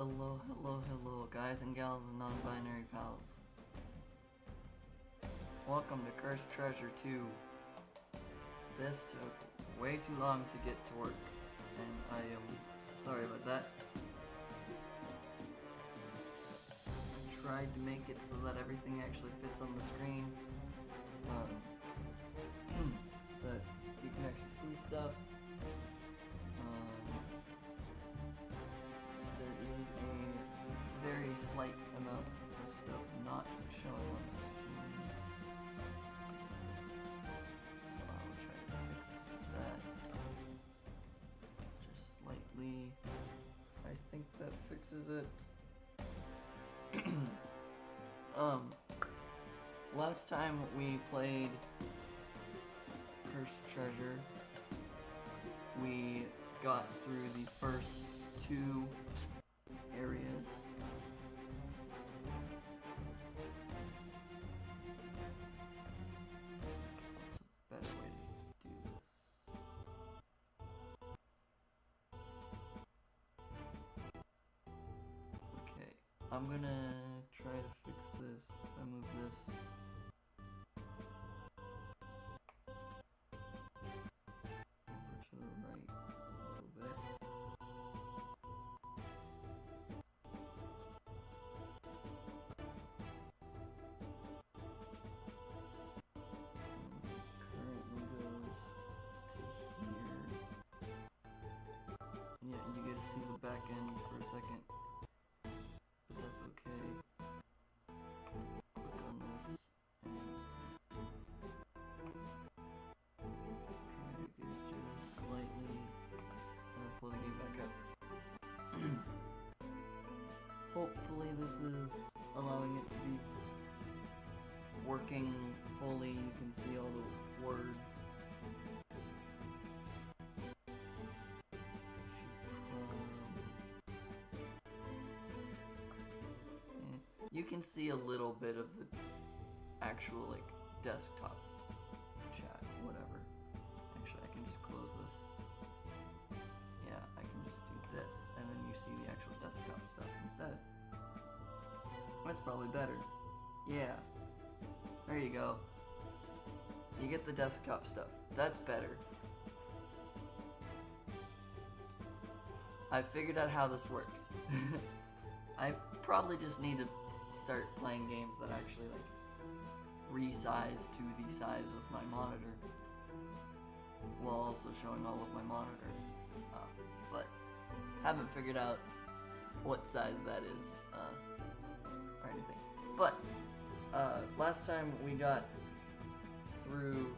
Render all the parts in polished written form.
Hello, hello, hello, guys and gals and non-binary pals. Welcome to Cursed Treasure 2. This took way too long to get to work, and I am sorry about that. I tried to make it so that everything actually fits on the screen, so that you can actually see stuff. There is a very slight amount of stuff not showing on the screen, so I'll try to fix that just slightly. I think that fixes it. Last time we played Cursed Treasure, we got through the first two areas. What's a better way to do this? Okay, I'm gonna try to fix this if I move this. Over to the right a little bit. Yeah, you get to see the back end for a second, but that's okay. Click on this and drag it just slightly, and then pull the game back up. Hopefully this is allowing it to be working fully. You can see all the words. You can see a little bit of the actual, like, desktop chat, whatever. Actually, I can just close this. Yeah, I can just do this, and then you see the actual desktop stuff instead. That's probably better. Yeah. There you go. You get the desktop stuff. That's better. I figured out how this works. I probably just need to start playing games that actually, like, resize to the size of my monitor while also showing all of my monitor, but haven't figured out what size that is or anything. But last time we got through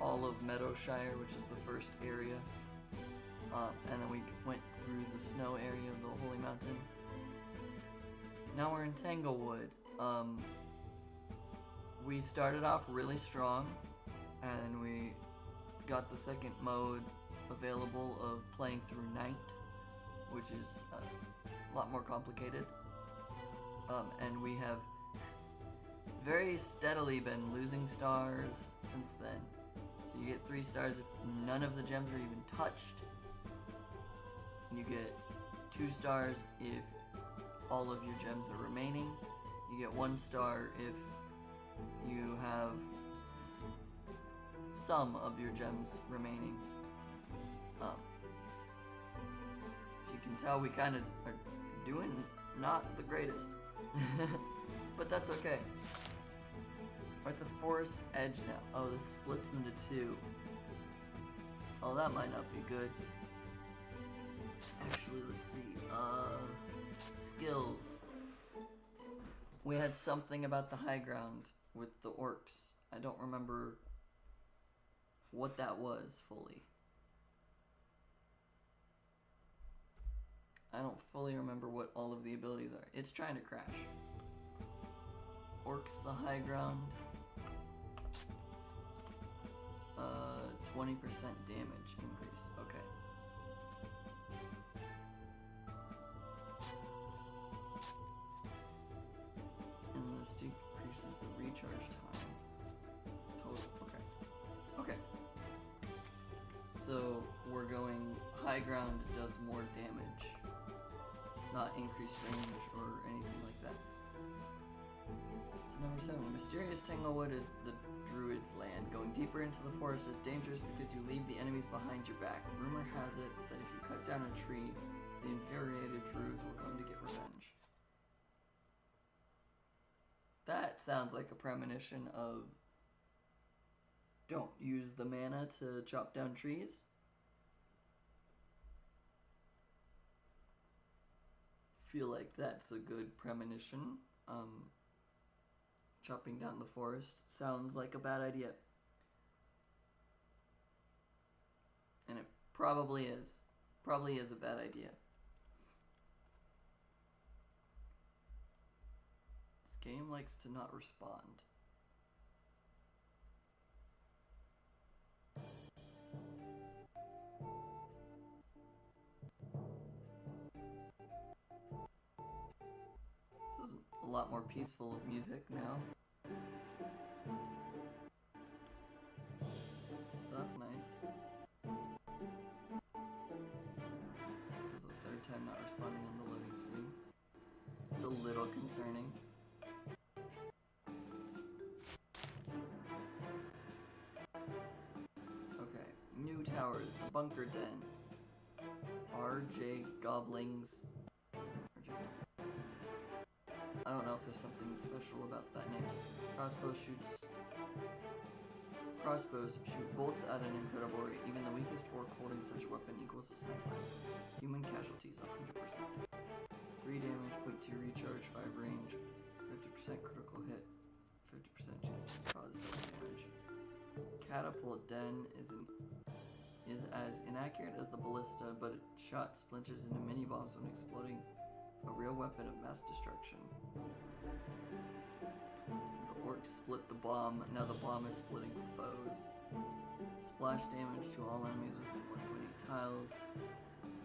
all of Meadowshire, which is the first area, and then we went through the snow area of the Holy Mountain. Now we're in Tanglewood. We started off really strong, and we got the second mode available of playing through night, which is a lot more complicated. And we have very steadily been losing stars since then. So you get 3 stars if none of the gems are even touched. You get 2 stars if all of your gems are remaining. You get 1 star if you have some of your gems remaining. If you can tell, we kind of are doing not the greatest. But that's okay. We're at the forest edge now. Oh, this splits into 2. Oh, that might not be good. Actually, let's see. Skills. We had something about the high ground with the orcs. I don't remember what that was fully. I don't fully remember what all of the abilities are. It's trying to crash. Orcs the high ground. 20% damage increase. Okay. And this decreases the recharge time. Total. Okay. Okay. So we're going high ground does more damage. It's not increased range or anything like that. So number 7, Mysterious Tanglewood is the Druid's land. Going deeper into the forest is dangerous because you leave the enemies behind your back. Rumor has it that if you cut down a tree, the infuriated Druids will come to get revenge. That sounds like a premonition of don't use the mana to chop down trees. Feel like that's a good premonition. Chopping down the forest sounds like a bad idea. And it probably is. Probably is a bad idea. This game likes to not respond. This is a lot more peaceful of music now. So that's nice. This is the third time not responding on the loading screen. It's a little concerning. Okay, new towers, the bunker den. RJ Goblings. RJ. I don't know if there's something special about that name. Crossbows shoot bolts at an incredible rate. Even the weakest orc holding such a weapon equals a sniper. Human casualties 100%. 3 damage, 0.2 recharge, 5 range, 50% critical hit, 50% chance to cause double damage. Catapult den is as inaccurate as the ballista, but its shot splinters into mini bombs when exploding. A real weapon of mass destruction. The orcs split the bomb, now the bomb is splitting foes. Splash damage to all enemies within 1.8 tiles.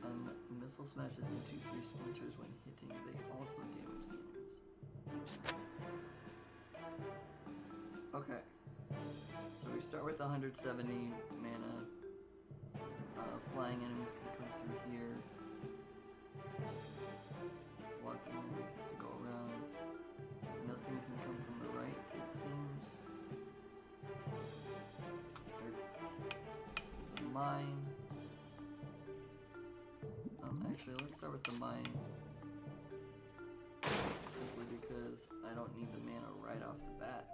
And missile smashes into 3 splinters when hitting. They also damage the enemies. Okay. So we start with 170 mana. Flying enemies can come through here. Walking enemies have to go around. Nothing can come from the right, it seems. There's a mine. Actually, let's start with the mine. Simply because I don't need the mana right off the bat.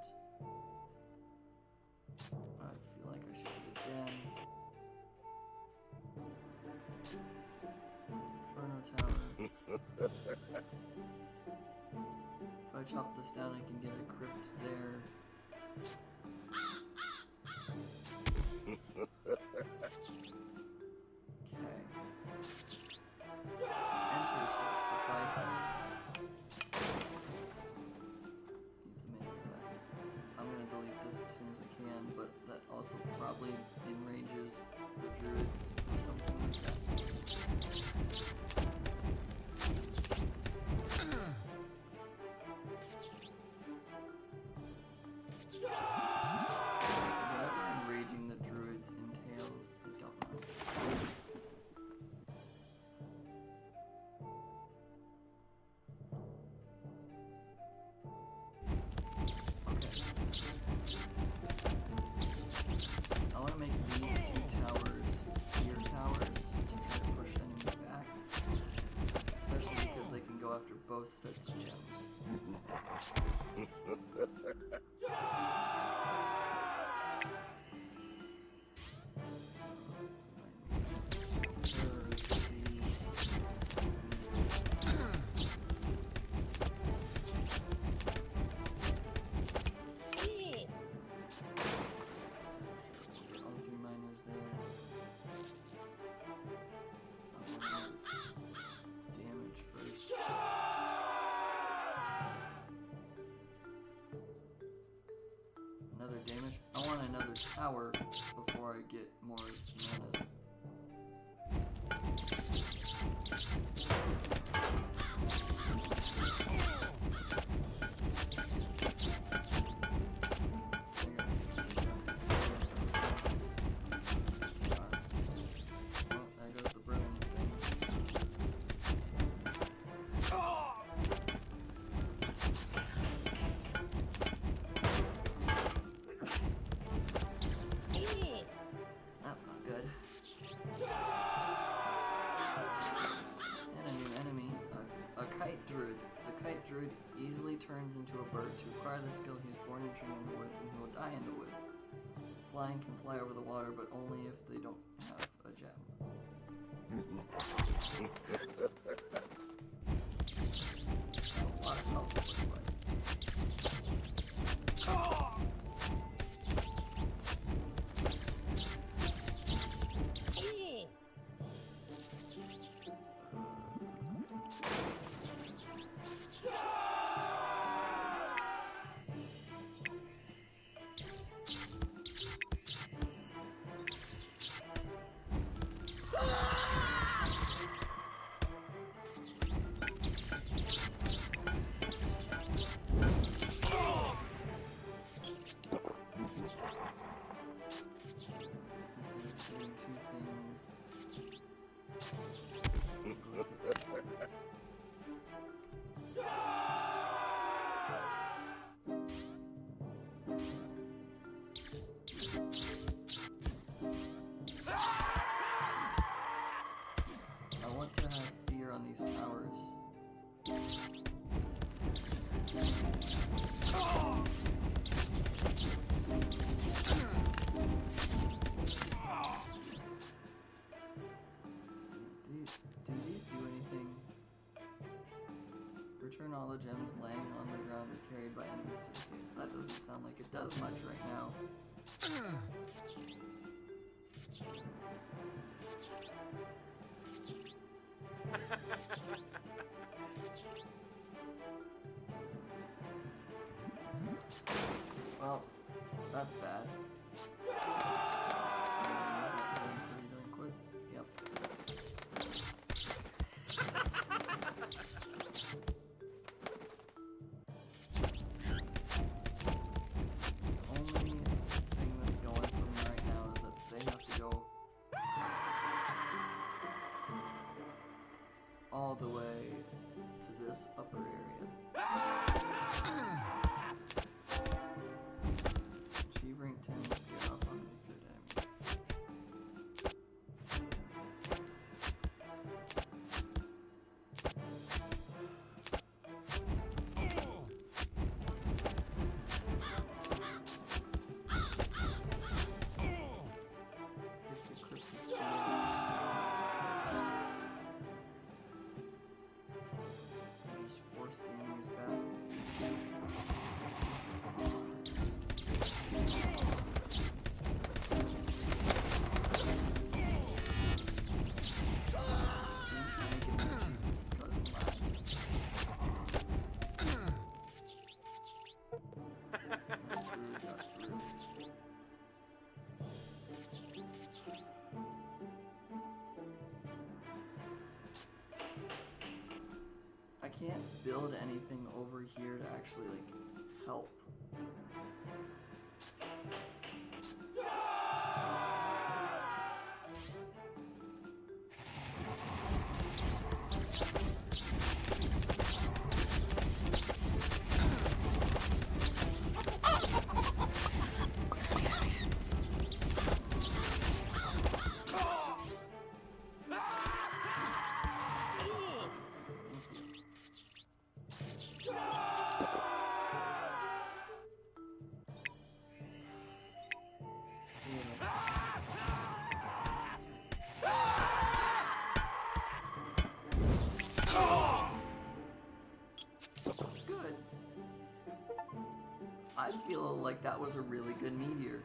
I feel like I should do a den. Inferno Tower. If I chop this down, I can get a crypt there. Okay. Enter starts the fight. Use the mana for that. I'm gonna delete this as soon as I can, but that also probably enrages the druids or something like that. Whatever enraging the druids entails, I don't know. I want to make these 2 towers tier towers to try to push enemies back, especially because they can go after both sets of gems. Another damage. I want another tower before I get more mana. this skill, he is born and trained in the woods, and he will die in the woods. Flying can fly over the water, but only if they don't have a gem. A lot of health, it looks like. I want to have fear on these towers. Do these do anything? Return all the gems laying on the ground or carried by enemies to the caves. That doesn't sound like it does much right now. Well, that's bad. Pretty darn quick. Yep. The only thing that's going for me right now is that they have to go all the way to this upper area. Achieve rank 10 to scare off uninjured enemies. Just equip this shield. Just force the enemies back. I can't build anything over here to actually, like, help. Good. I feel like that was a really good meteor.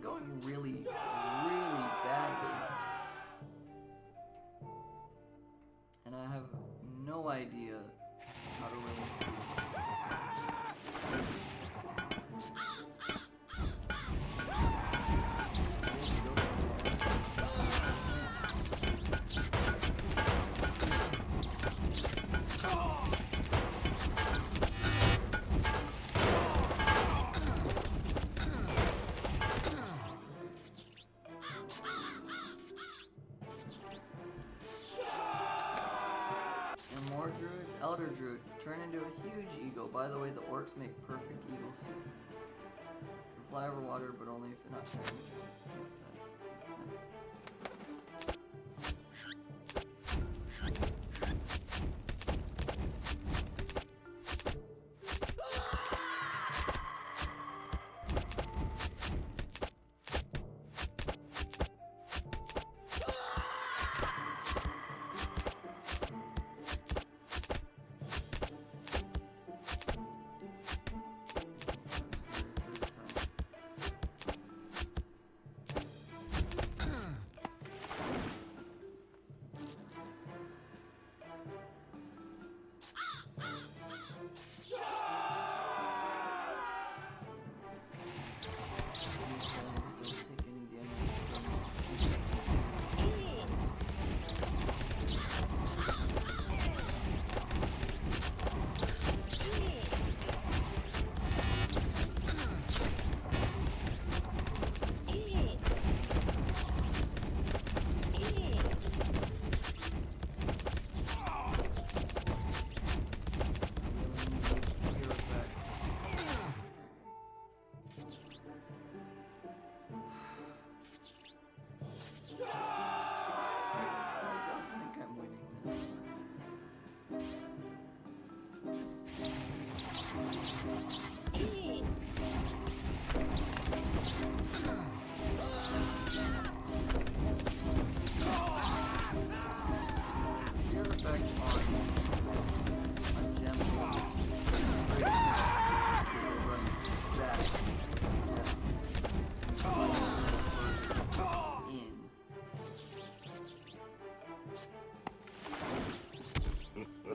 going really, really badly. And I have no idea how to really... Elder Druid, turn into a huge eagle. By the way, the orcs make perfect eagle soup. Can fly over water, but only if they're not carrying each other. That makes sense.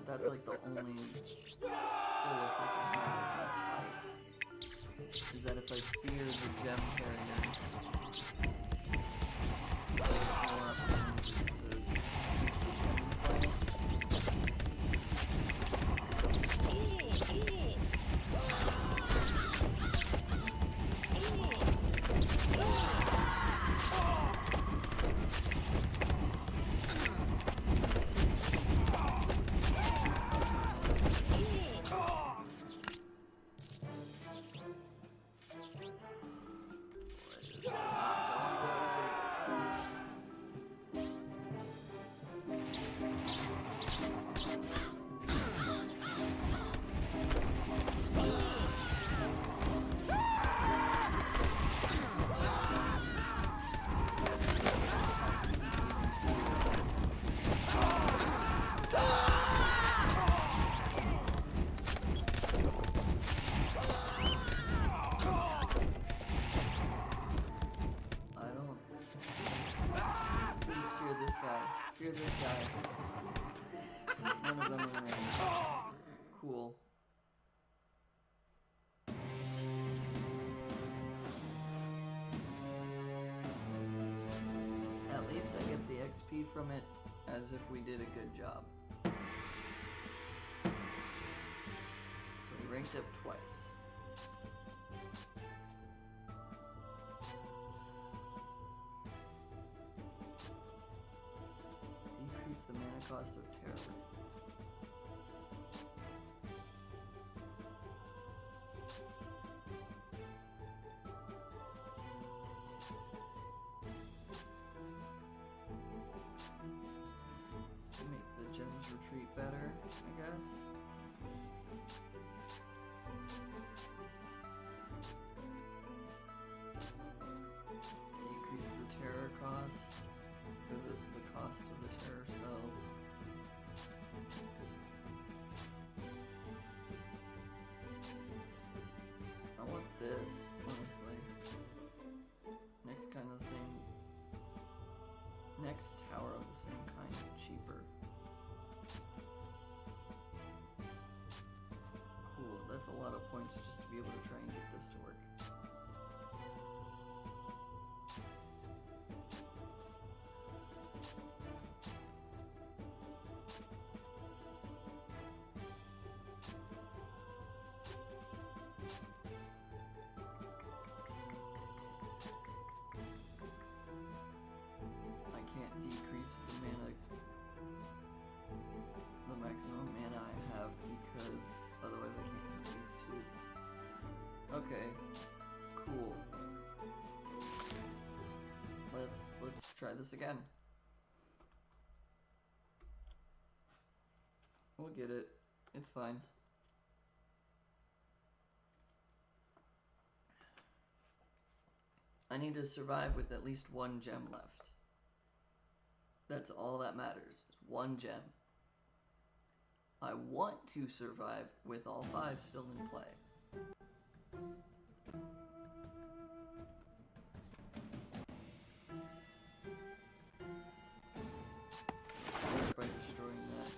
That's like the only solace I can have in this fight. Is that if I fear the gem carrier, more opportunities to Fear this guy. None of them are ranged. Cool. At least I get the XP from it as if we did a good job. So we ranked up twice. The mana cost of terror. To make the gems retreat better, I guess. Decrease the terror cost. Or the cost of the terror spell. I want this, honestly. Next tower of the same kind, cheaper. Cool, that's a lot of points just to be able to try and get this to work. I can't decrease the mana, the maximum mana I have, because otherwise I can't have these two. Okay, cool. Let's try this again. We'll get it. It's fine. I need to survive with at least one gem left. That's all that matters, is one gem. I want to survive with all 5 still in play. Start by destroying that.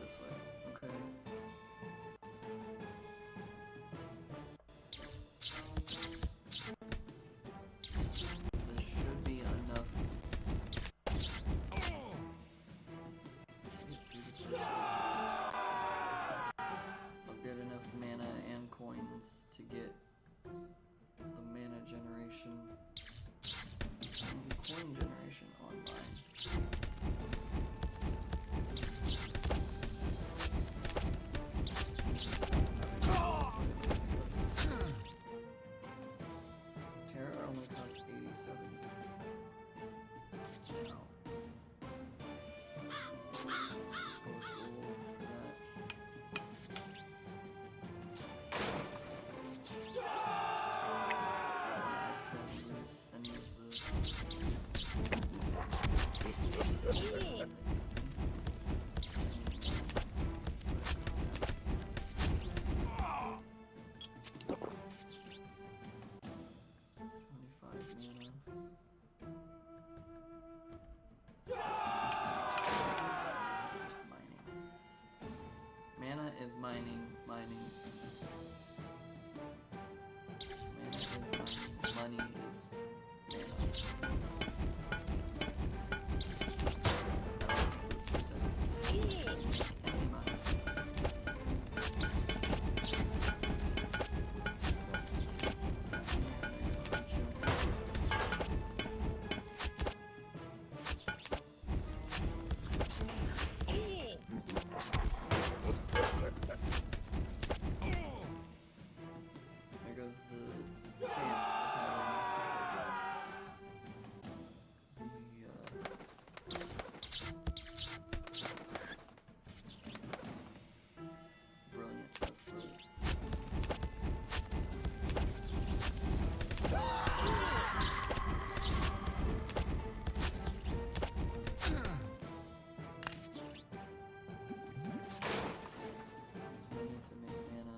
This way. Okay. This should be enough. I'll get enough mana and coins to get the mana generation and coin generation online. Terror only costs 87. Wow. Mana is mining. Mana is mining. Money is mana. There goes the chance of having brilliant. That's the I need to make mana.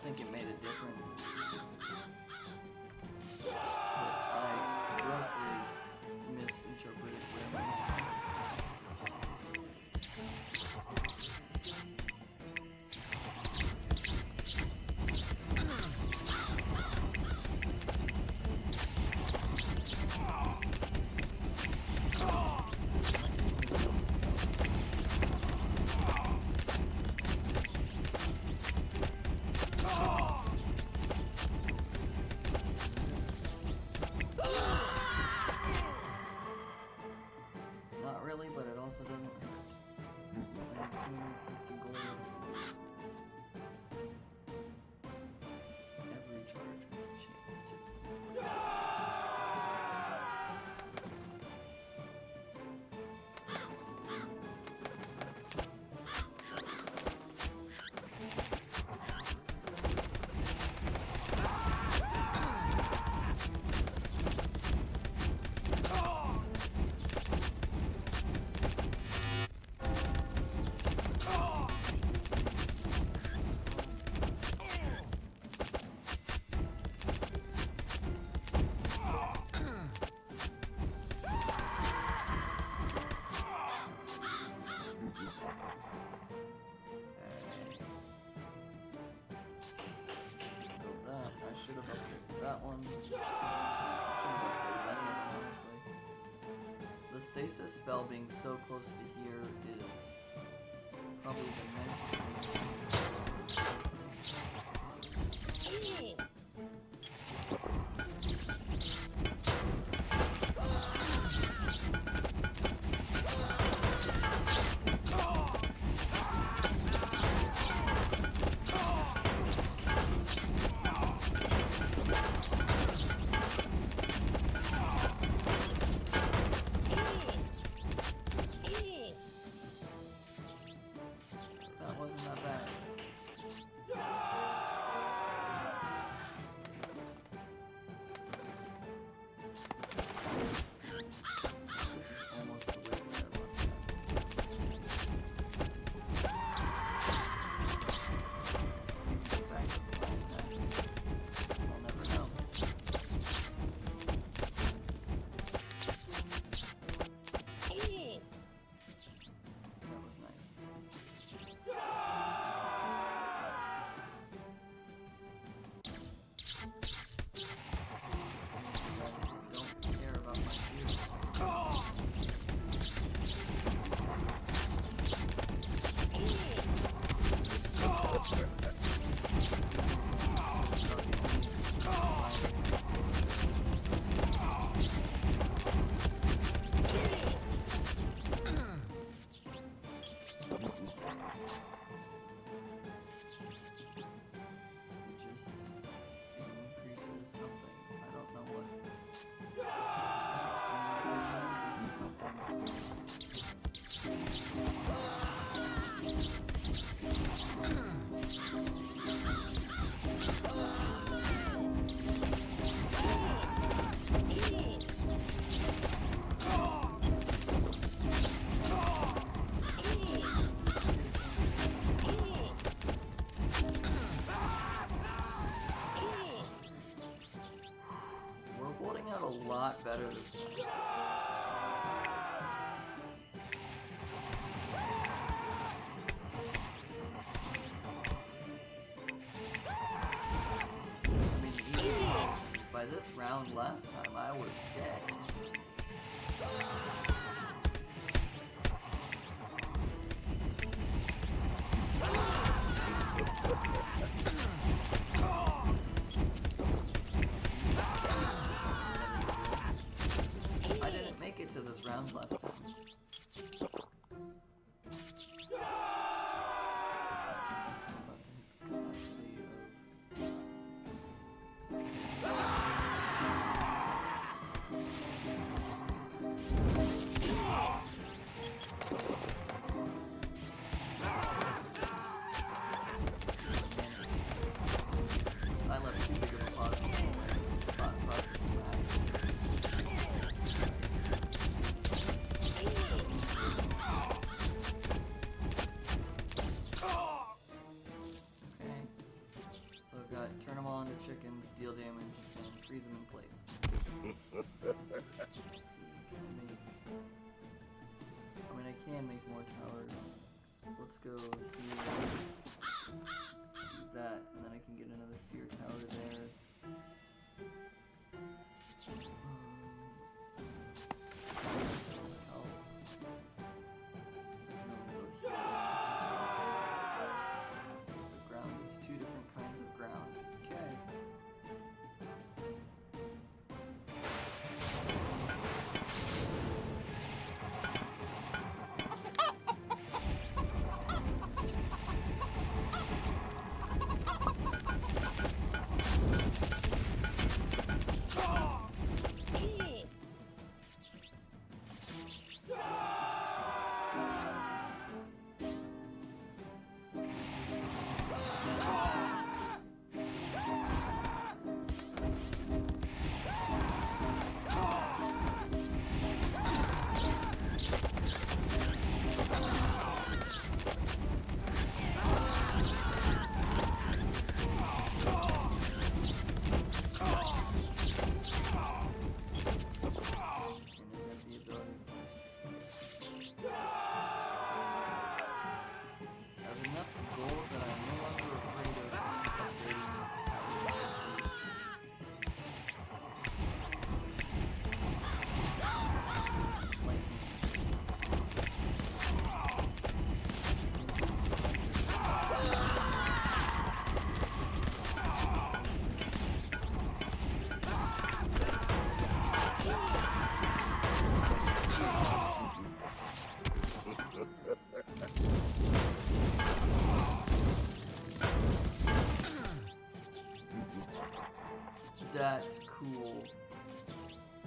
think it made a difference. But I grossly misinterpreted wherein. Not really, but it also doesn't hurt. 250 gold. Every charge with a chance to. Should have upgraded that one. Should have upgraded any of them, honestly. The stasis spell being so close to here is probably the nicest thing. That wasn't that bad. This is almost the way that I lost that. Back to the last time. I'll never know. That was nice. Don't care about my fears. It just increases something. I don't know what. Assuming it increases We're holding out a lot better this time. I mean, even by this round last time, I was dead. I didn't make it to this round last time. I left too big of a processing lag. fall on the chickens, deal damage, and freeze them in place. Let's see, can I make... I mean, I can make more towers. Let's go here, do that, and then I can get another fear tower there. That's cool.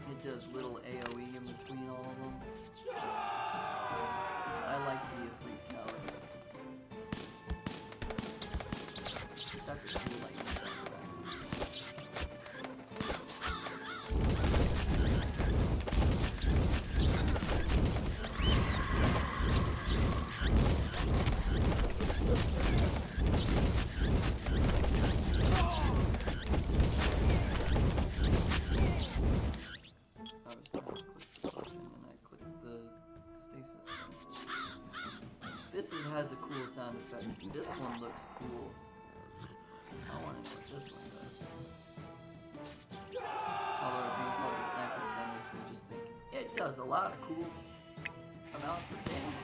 It does little AoE in between all of them. I like the Ifrit tower. That's a cool lightning effect. Has a cool sound effect. This one looks cool. I want to know what this one does. Although it being called the sniper's gun makes me just think it does a lot of cool amounts of damage.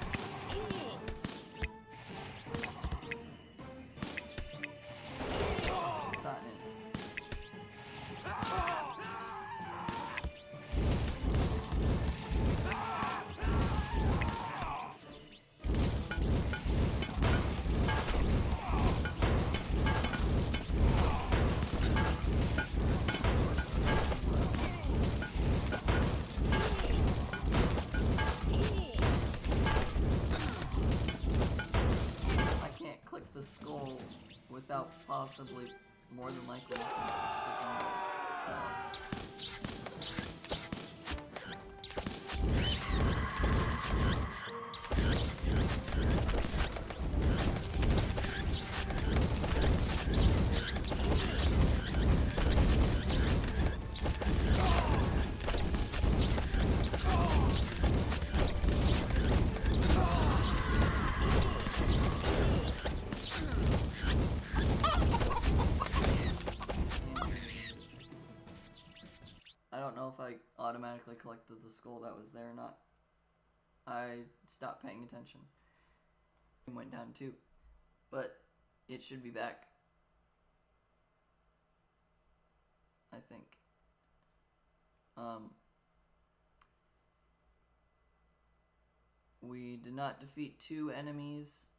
Without possibly, more than likely, I don't know if I automatically collected the skull that was there or not. I stopped paying attention. It went down too. But it should be back. I think. We did not defeat 2 enemies,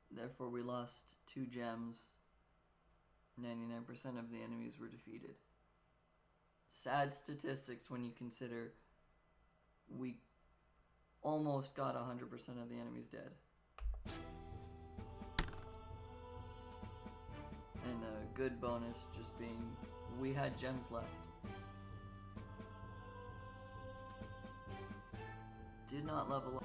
therefore we lost 2 gems. 99% of the enemies were defeated. Sad statistics when you consider we almost got 100% of the enemies dead. And a good bonus just being we had gems left. Did not level up.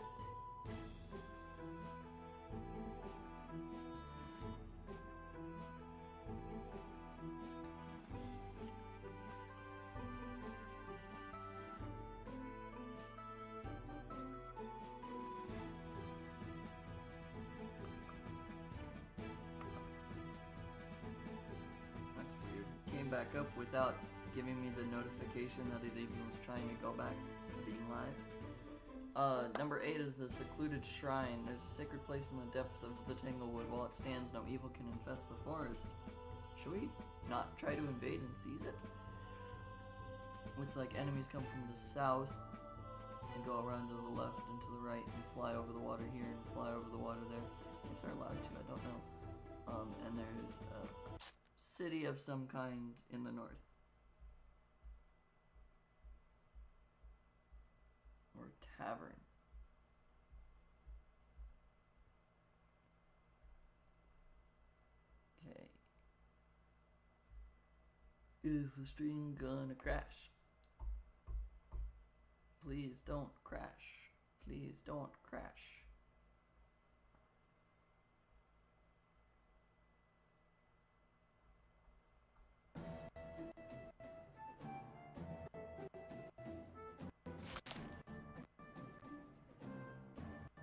came back up without giving me the notification that it even was trying to go back to being live. Number 8 is the secluded shrine. There's a sacred place in the depth of the Tanglewood. While it stands, no evil can infest the forest. Should we not try to invade and seize it? Looks like enemies come from the south and go around to the left and to the right and fly over the water here and fly over the water there. If they're allowed to, I don't know. And there's a city of some kind in the north. Or tavern. Okay. Is the stream gonna crash? Please don't crash. Please don't crash.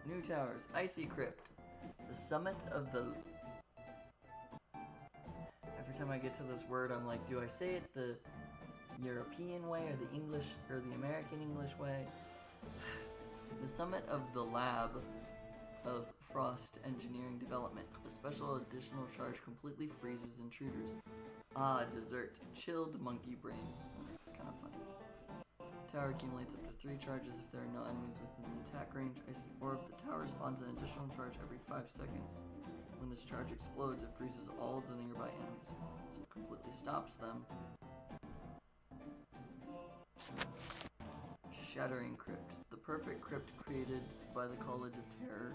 New towers. Icy Crypt. The summit of the... Every time I get to this word, I'm like, do I say it the European way or the English or the American English way? The summit of the lab of Frost Engineering Development. A special additional charge completely freezes intruders. Ah, dessert. Chilled monkey brains. That's kind of funny. Tower accumulates up to 3 charges if there are no enemies within the attack range. Icy Orb. The tower spawns an additional charge every 5 seconds. When this charge explodes, it freezes all of the nearby enemies, so it completely stops them. Shattering Crypt. The perfect crypt created by the College of Terror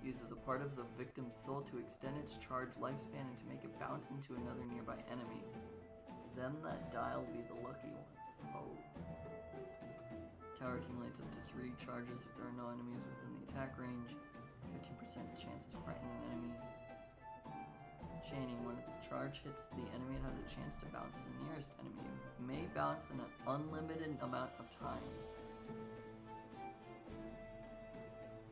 uses a part of the victim's soul to extend its charge lifespan and to make it bounce into another nearby enemy. Them that die will be the lucky ones. Oh. Tower accumulates up to 3 charges if there are no enemies within the attack range. 15% chance to frighten an enemy. Chaining. When a charge hits the enemy, it has a chance to bounce the nearest enemy. It may bounce an unlimited amount of times.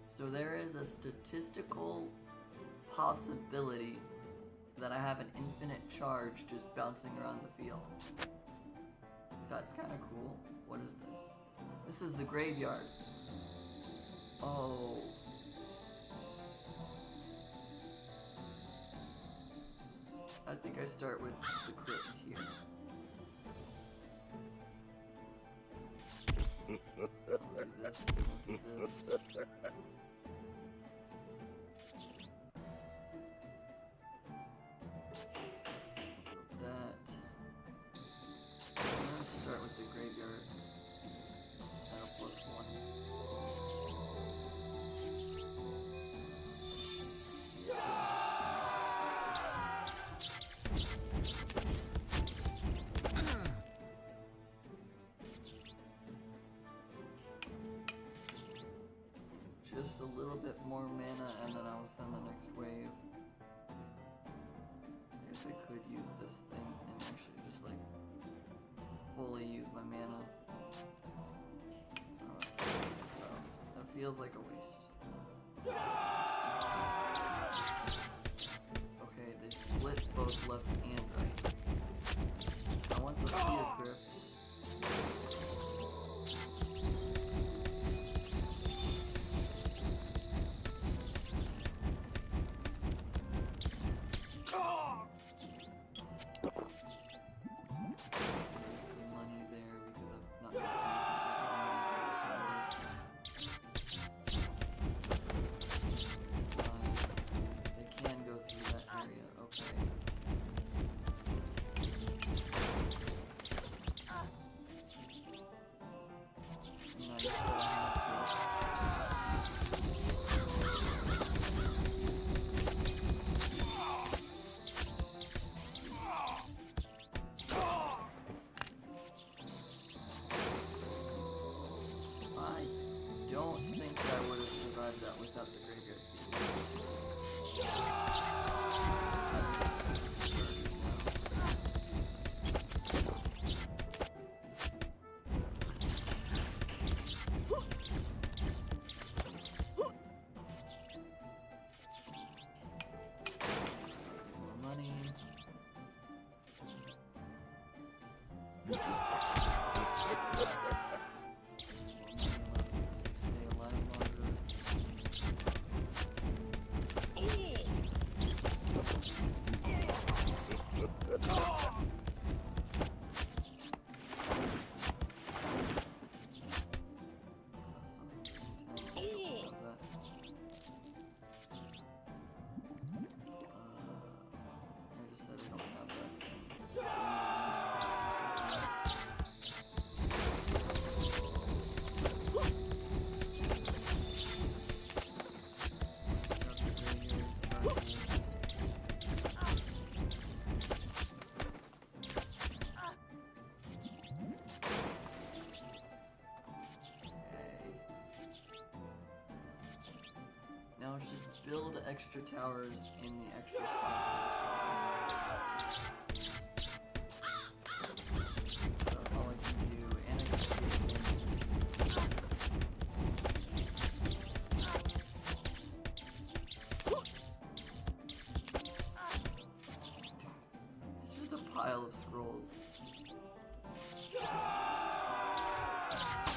So there is a statistical possibility that I have an infinite charge just bouncing around the field. That's kind of cool. What is this? This is the graveyard. Oh. I think I start with the crypt here. I'll do this, I'll do this. That. I'm gonna start with the graveyard. At a +1. Just a little bit more mana and then I'll send the next wave. I guess I could use this thing and actually just like fully use my mana. That feels like a waste. Okay, they split both left and right. I want the Sea Crypt. Money there because I've not got anything from Stay alive longer. Now let's just build extra towers in the extra spots that that's all I can do, and I can do it's just a pile of scrolls.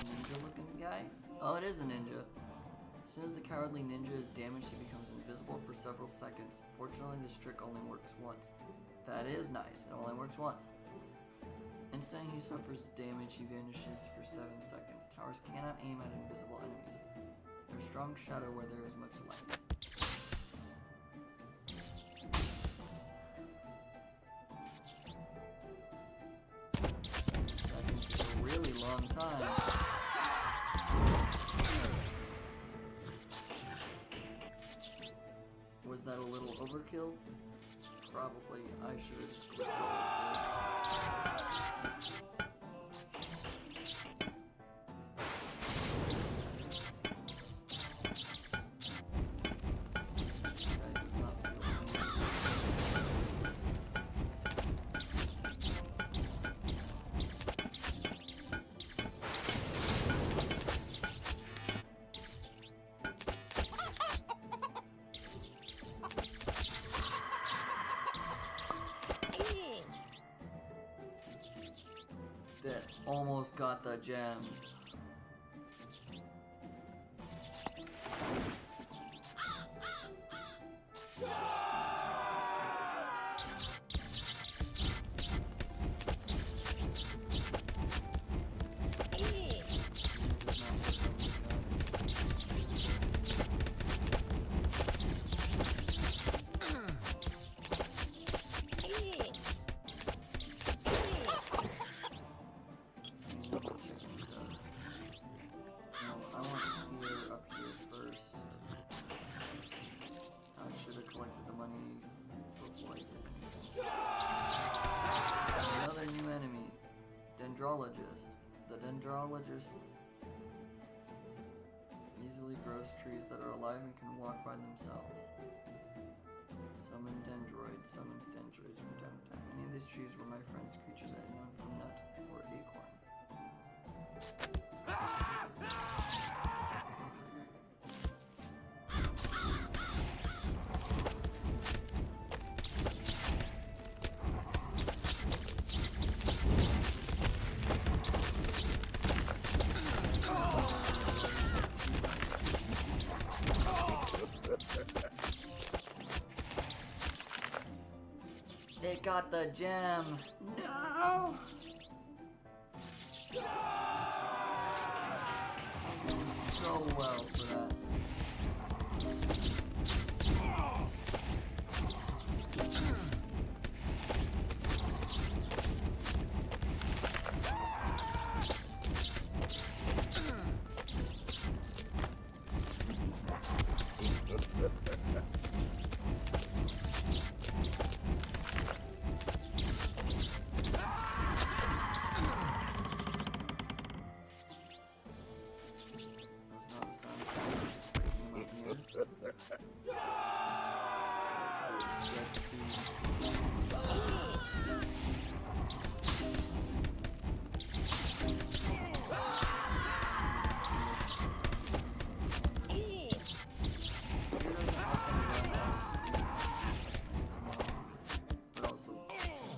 Ninja looking guy? Oh, it is a ninja. As soon as the cowardly ninja is damaged, he becomes invisible for several seconds. Fortunately, this trick only works once. That is nice. It only works once. Instantly he suffers damage, he vanishes for 7 seconds. Towers cannot aim at invisible enemies. There's strong shadow where there is much light. Seconds is a really long time. Was that a little overkill? Probably. I should have just clicked that almost got the gems. The dendrologist easily grows trees that are alive and can walk by themselves. Summon dendroids, summons dendroids from time to time. Many of these trees were my friends, creatures I had known from nut or acorn. It got the gem. No. So well for that.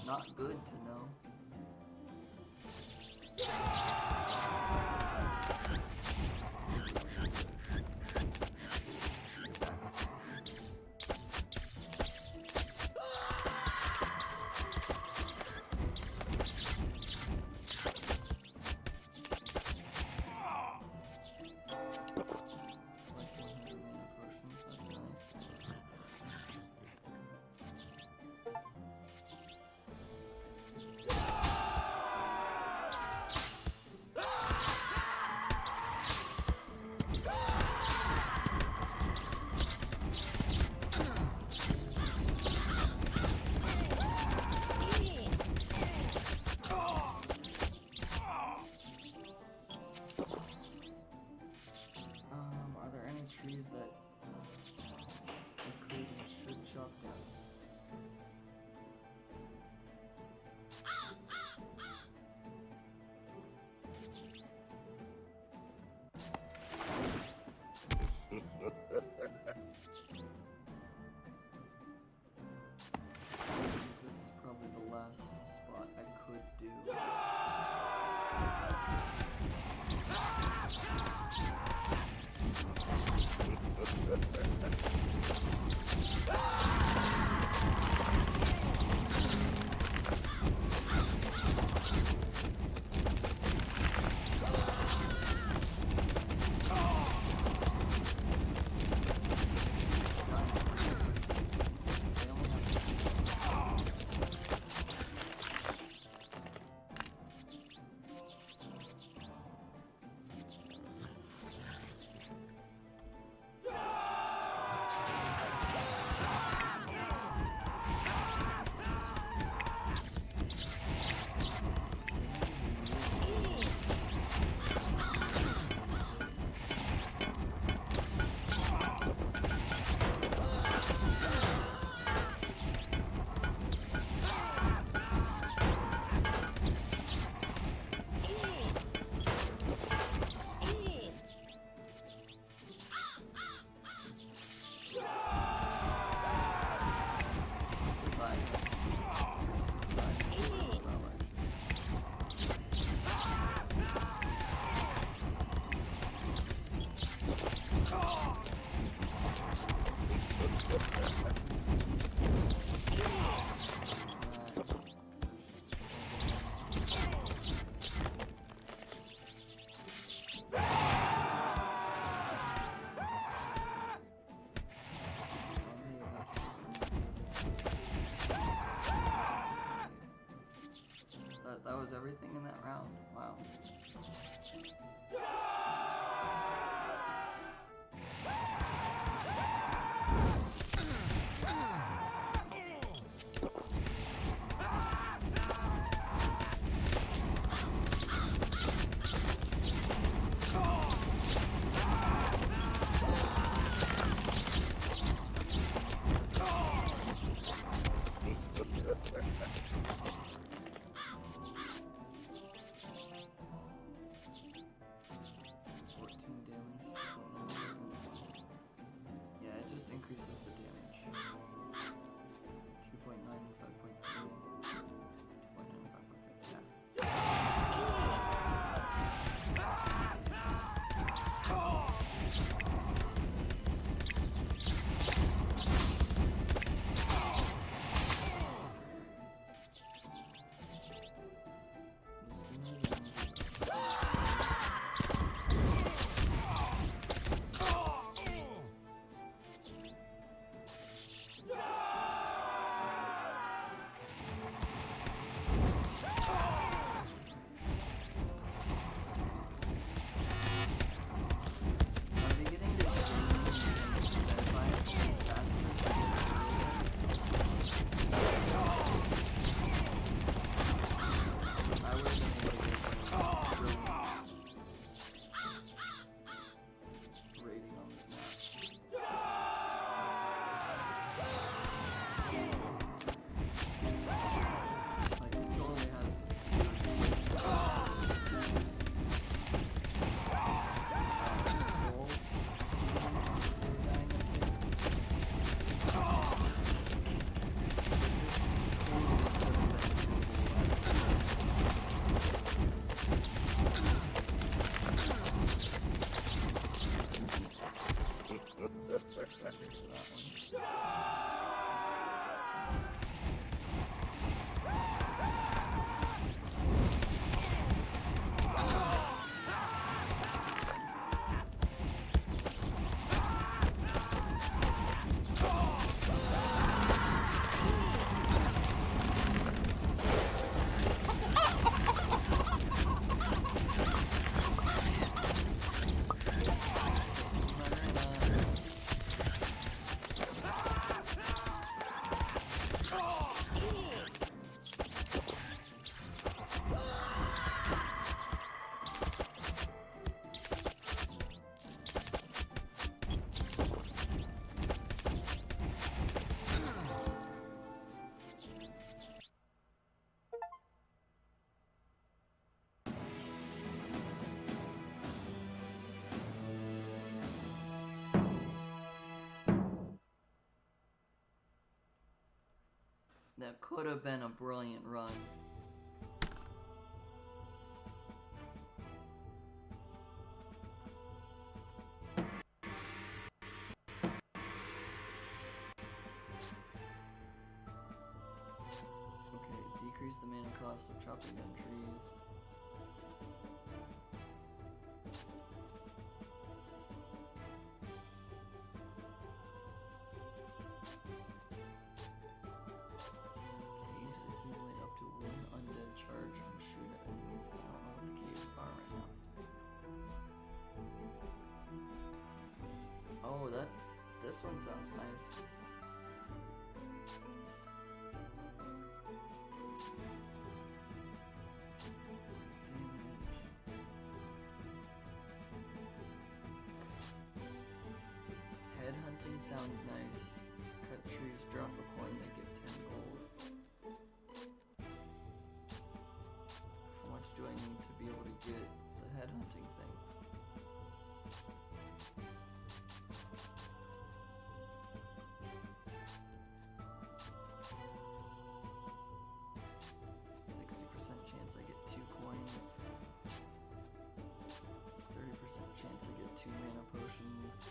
Not good to know. Are there any trees that I could and should chop down? This is probably the last spot I could do. That was everything in that round. Wow. That could have been a brilliant run. Okay, decrease the mana cost of chopping down trees. Caves accumulate up to 1 undead charge and shoot at enemies. I don't know what the caves are right now. Oh, this one sounds nice. Headhunting sounds nice. Cut trees, drop a coin, they give 10 gold. How much do I need to be able to get the headhunting thing? Chance I get 2 coins. 30% chance I get 2 mana potions.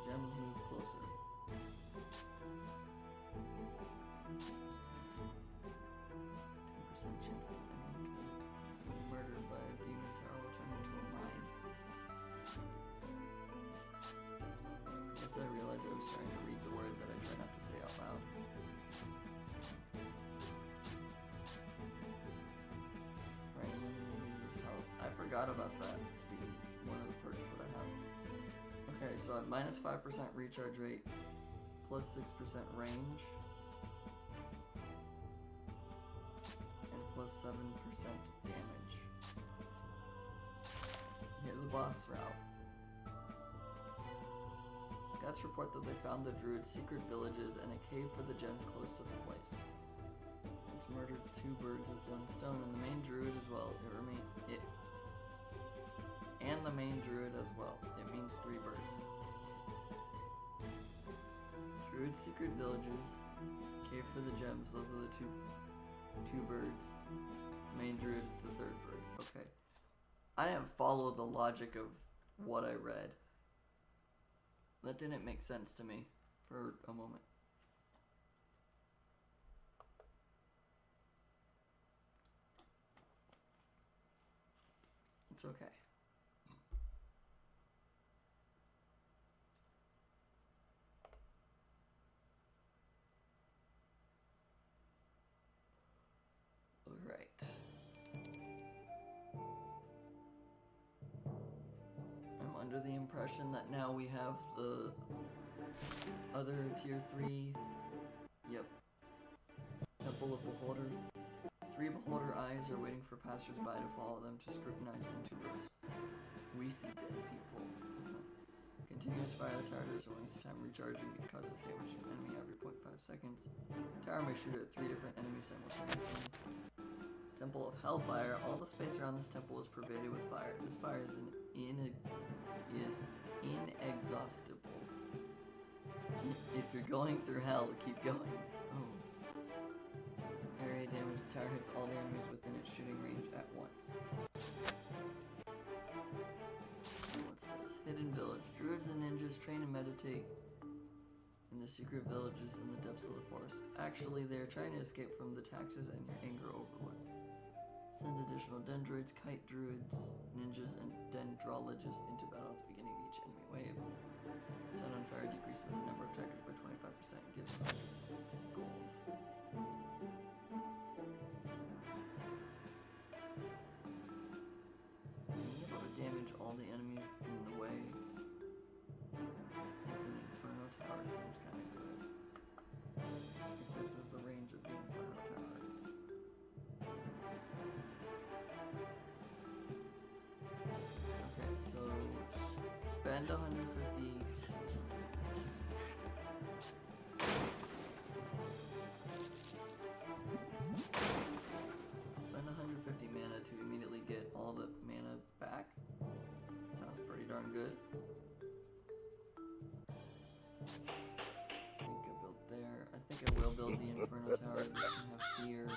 Gems move closer. 10% chance that an enemy can be murdered by a demon tower will turn into a mine. I guess I realized I was starting to read the word that I try not to say out loud. I forgot about that being one of the perks that I have. Okay, so I have minus 5% recharge rate, plus 6% range, and plus 7% damage. Here's a boss route. Scouts report that they found the druid's secret villages and a cave for the gems close to the place. It's murdered 2 birds with 1 stone, and the main druid as well. And the main druid as well. It means 3 birds. Druid's secret villages, cave for the gems. Those are the two birds. Main druid is the 3rd bird. Okay. I didn't follow the logic of what I read. That didn't make sense to me for a moment. It's okay. Alright. I'm under the impression that now we have the other tier 3. Yep. Temple of Beholder. 3 beholder eyes are waiting for passersby to follow them to scrutinize into rows. We see dead people. Continuous fire the tower doesn't waste time recharging. It causes damage to an enemy every 0.5 seconds. Tower may shoot at 3 different enemies simultaneously. Temple of Hellfire. All the space around this temple is pervaded with fire. This fire is inexhaustible. If you're going through hell, keep going. Oh. Area damage. The tower hits all the enemies within its shooting range at once. What's this? Hidden village. Druids and ninjas train and meditate in the secret villages in the depths of the forest. Actually, they are trying to escape from the taxes and your anger overlord. Send additional dendroids, kite druids, ninjas, and dendrologists into battle at the beginning of each enemy wave. Set on fire decreases the number of attackers by 25% and gives them gold. Being able to damage all the enemies in the way with an Inferno Tower seems kind of good. If this is the range of the Inferno Tower. Okay, so spend 150. Spend 150 mana to immediately get all the mana back. Sounds pretty darn good. build the Inferno Tower. This can have fear.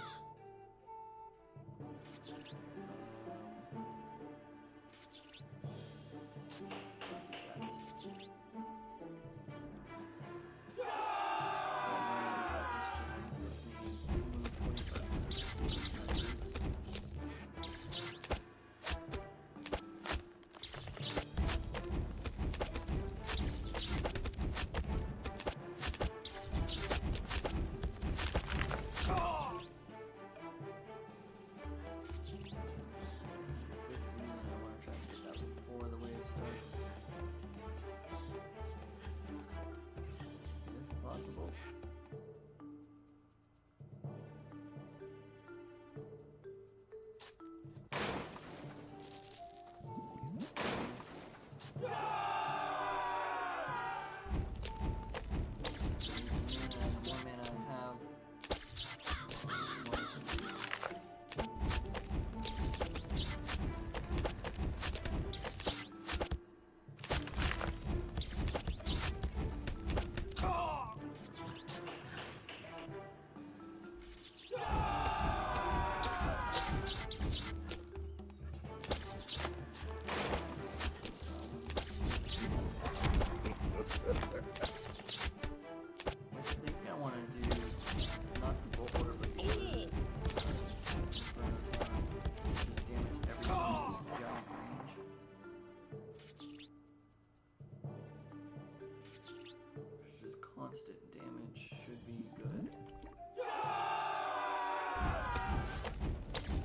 Possible. Constant damage should be good.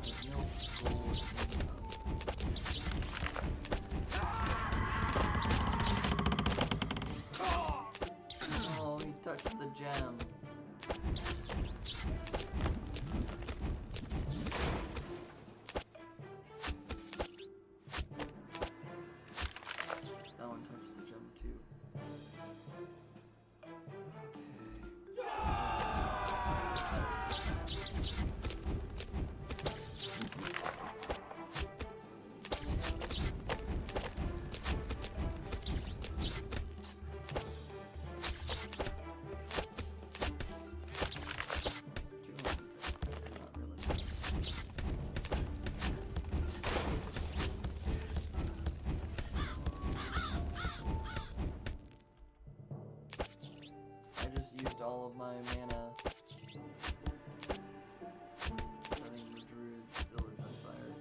There's no gold. Oh, he touched the gem. That one touched the gem too. Used all of my mana setting the druid village on fire.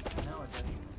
Which is now a detriment.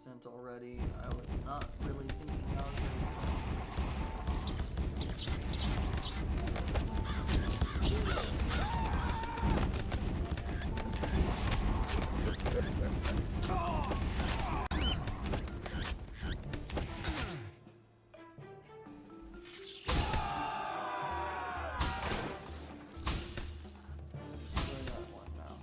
100% already. I was not really thinking I was ready. Destroy that one now.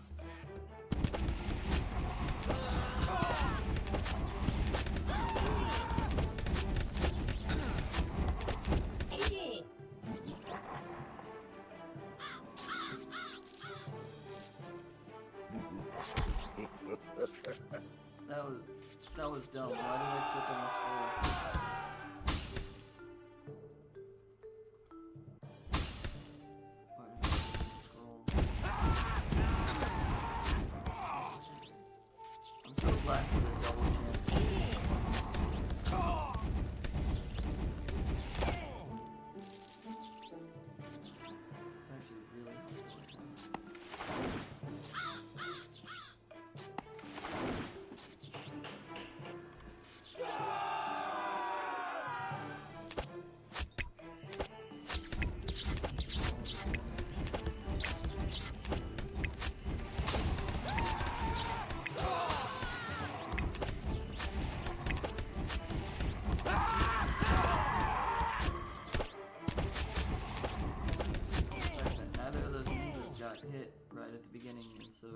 That was dumb. Why did I click on the scroll? Why did I click on the scroll? I'm so glad for the double chance. It's actually really helpful right now. Neither of those ninjas got hit right at the beginning, and so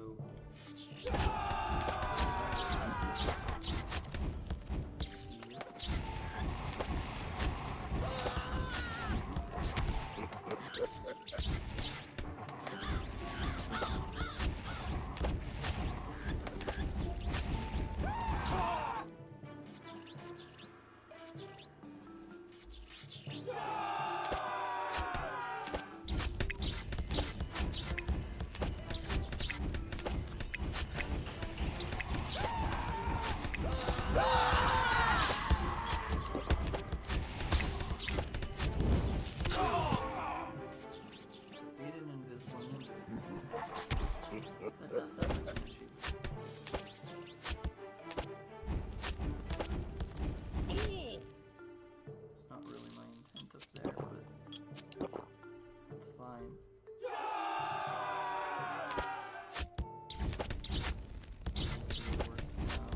defeat an invisible ninja. That does sound like an issue. It's not really my intent up there, but that's fine. It works now.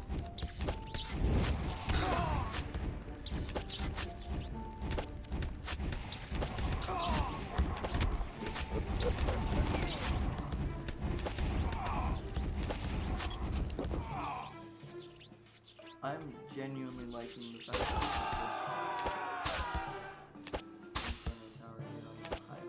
I'm genuinely liking the fact that this tower here on the high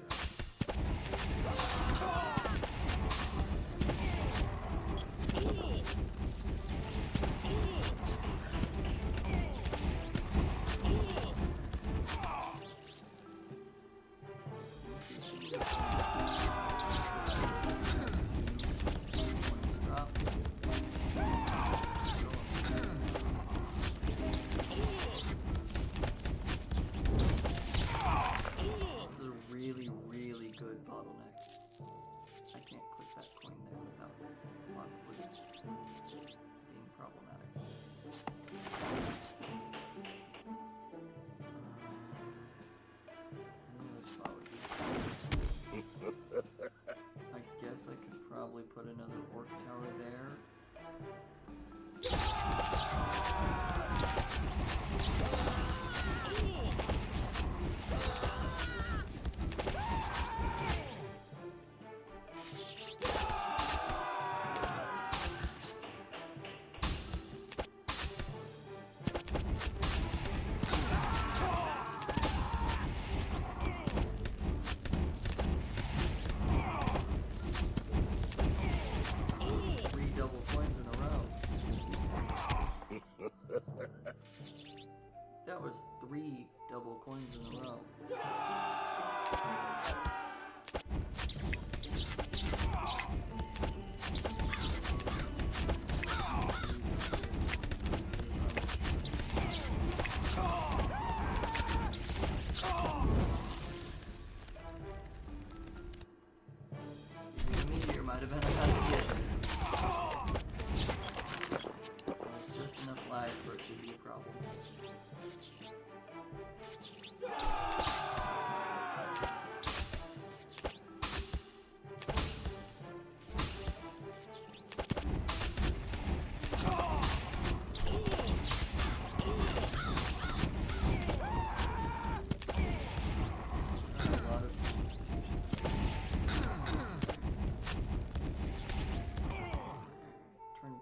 really good bottleneck. I can't click that coin there without possibly being problematic. Any other spot would be... I guess I could probably put another orc tower there. That was 3 double coins in a row. The meteor might have been about to get just enough lag for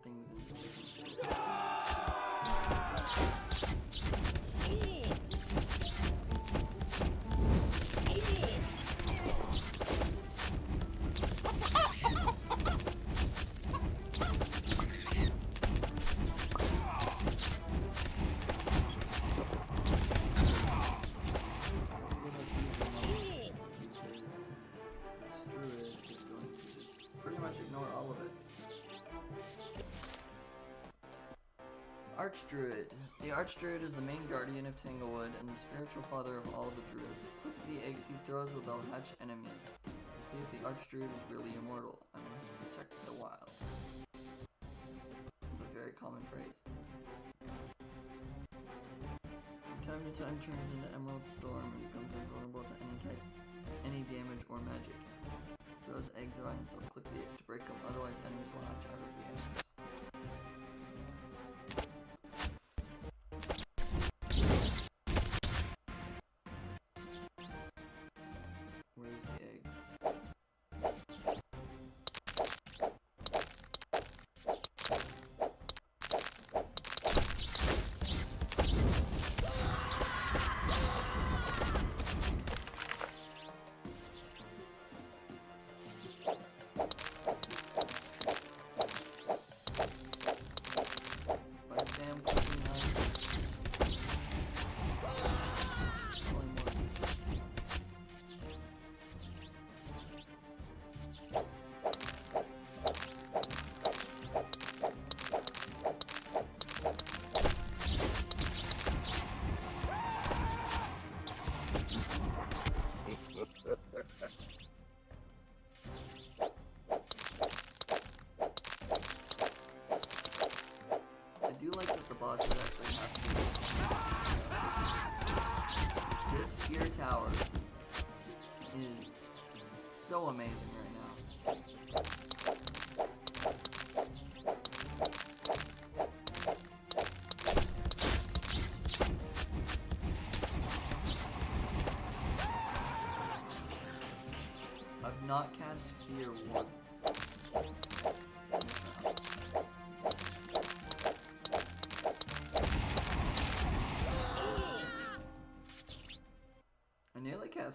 things into chickens. Archdruid. The Archdruid is the main guardian of Tanglewood and the spiritual father of all the druids. Click the eggs he throws will they'll hatch enemies. We'll see if the Archdruid is really immortal. I must protect the wild. It's a very common phrase. From time to time turns into Emerald Storm and becomes invulnerable to any damage or magic. Throws eggs around himself. Click the eggs to break them, otherwise enemies will hatch out of the eggs. This fear tower is so amazing right now. I've not cast fear once.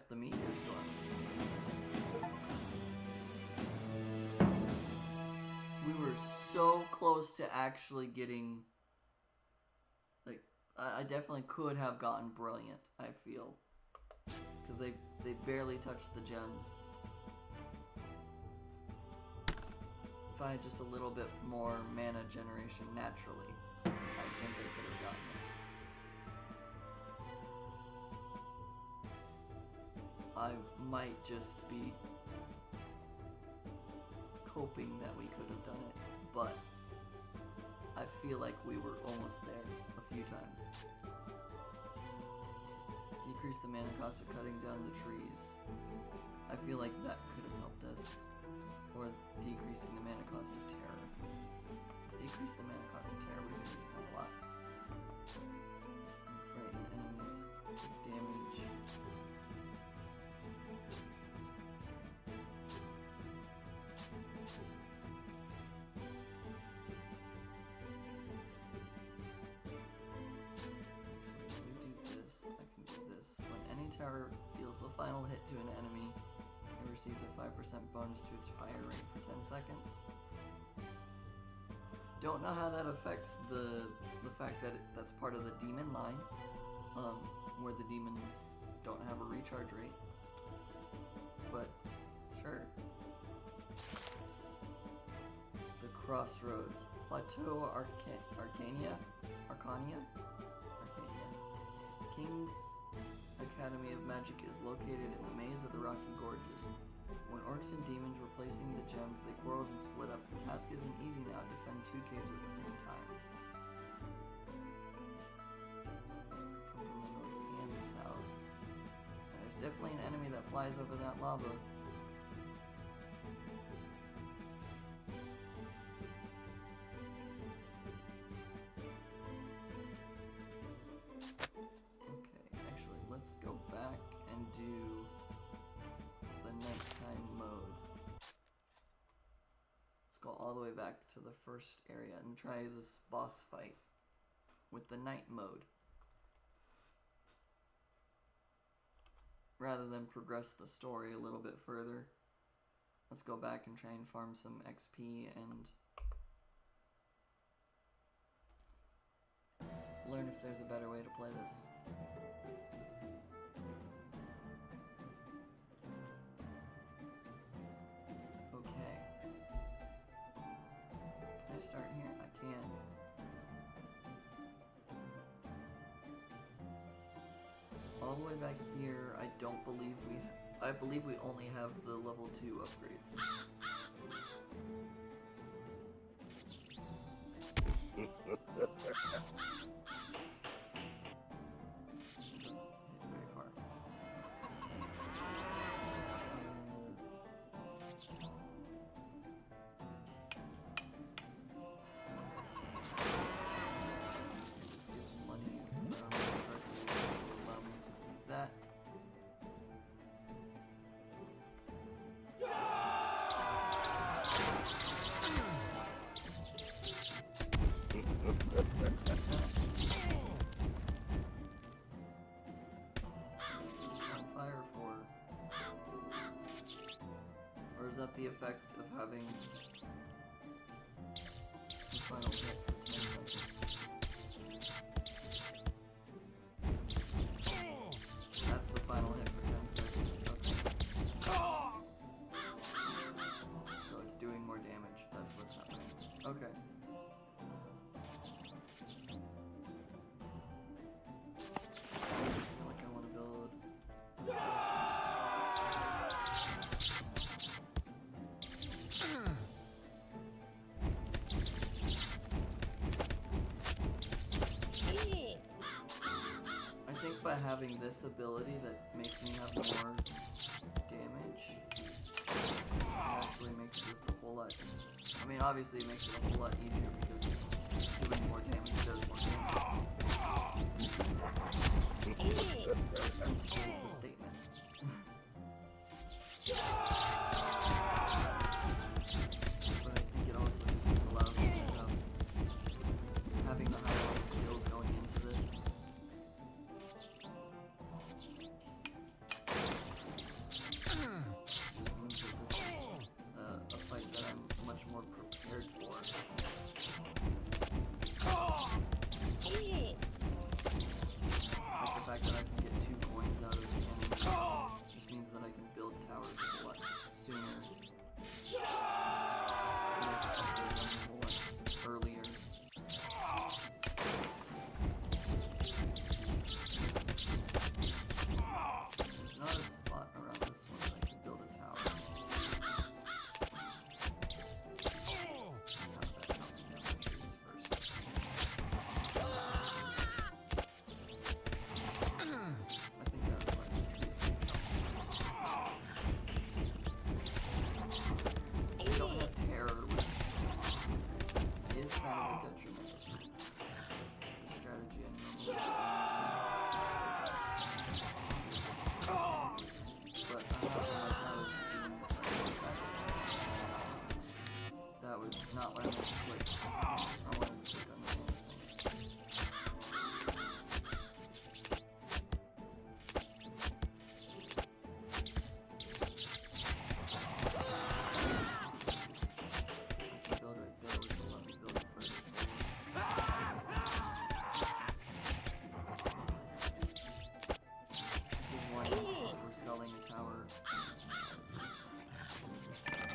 The meteor storm. We were so close to actually getting, like, I definitely could have gotten brilliant, I feel, because they barely touched the gems. If I had just a little bit more mana generation naturally, I think I could have gotten it. I might just be hoping that we could have done it, but I feel like we were almost there a few times. Decrease the mana cost of cutting down the trees. I feel like that could have helped us. Or decreasing the mana cost of terror. Let's decrease the mana cost of terror, we've been using that a lot. Frighten enemies, damage. Tower deals the final hit to an enemy, it receives a 5% bonus to its fire rate for 10 seconds. Don't know how that affects the fact that that's part of the demon line, where the demons don't have a recharge rate, but sure. The Crossroads. Plateau Arcania? King's Academy of Magic is located in the maze of the Rocky Gorges. When orcs and demons were placing the gems, they quarreled and split up. The task isn't easy now, defend two caves at the same time. Come from the north and the south. And there's definitely an enemy that flies over that lava. all the way back to the first area and try this boss fight with the night mode. Rather than progress the story a little bit further, let's go back and try and farm some XP and learn if there's a better way to play this. Okay. Can I start here? I can. All the way back here, I don't believe I believe we only have the level 2 upgrades. Very far. Gives money will allow me to do that. On fire for, or is that the effect of having the final hit for 10 seconds? That's the final hit for 10 seconds. Okay. So it's doing more damage. That's what's happening. Okay. Like I want to build. I think by having this ability that makes me have more damage, it actually makes this a whole lot. I mean, obviously it makes it a whole lot easier because doing more damage does more damage. That's the statement. But I think it also just allows me to have having the higher level skills going into this. Just means that this is a fight that I'm much more prepared for. Like the fact that I can get 2 coins out of the enemy just means that I can build towers a lot sooner. And I can upgrade them a whole lot earlier. There's not a spot around this one that I can build a tower. Have that knocking down the trees first. I think that's why the trees keep coming. I don't have terror, which is kind of a detriment to the strategy I normally using. But I'm not gonna lie, that was not what I wanted to click. I wanted to click on the same thing. Build right there, which will let me build it first. This is one instance where selling a tower is unnecessary.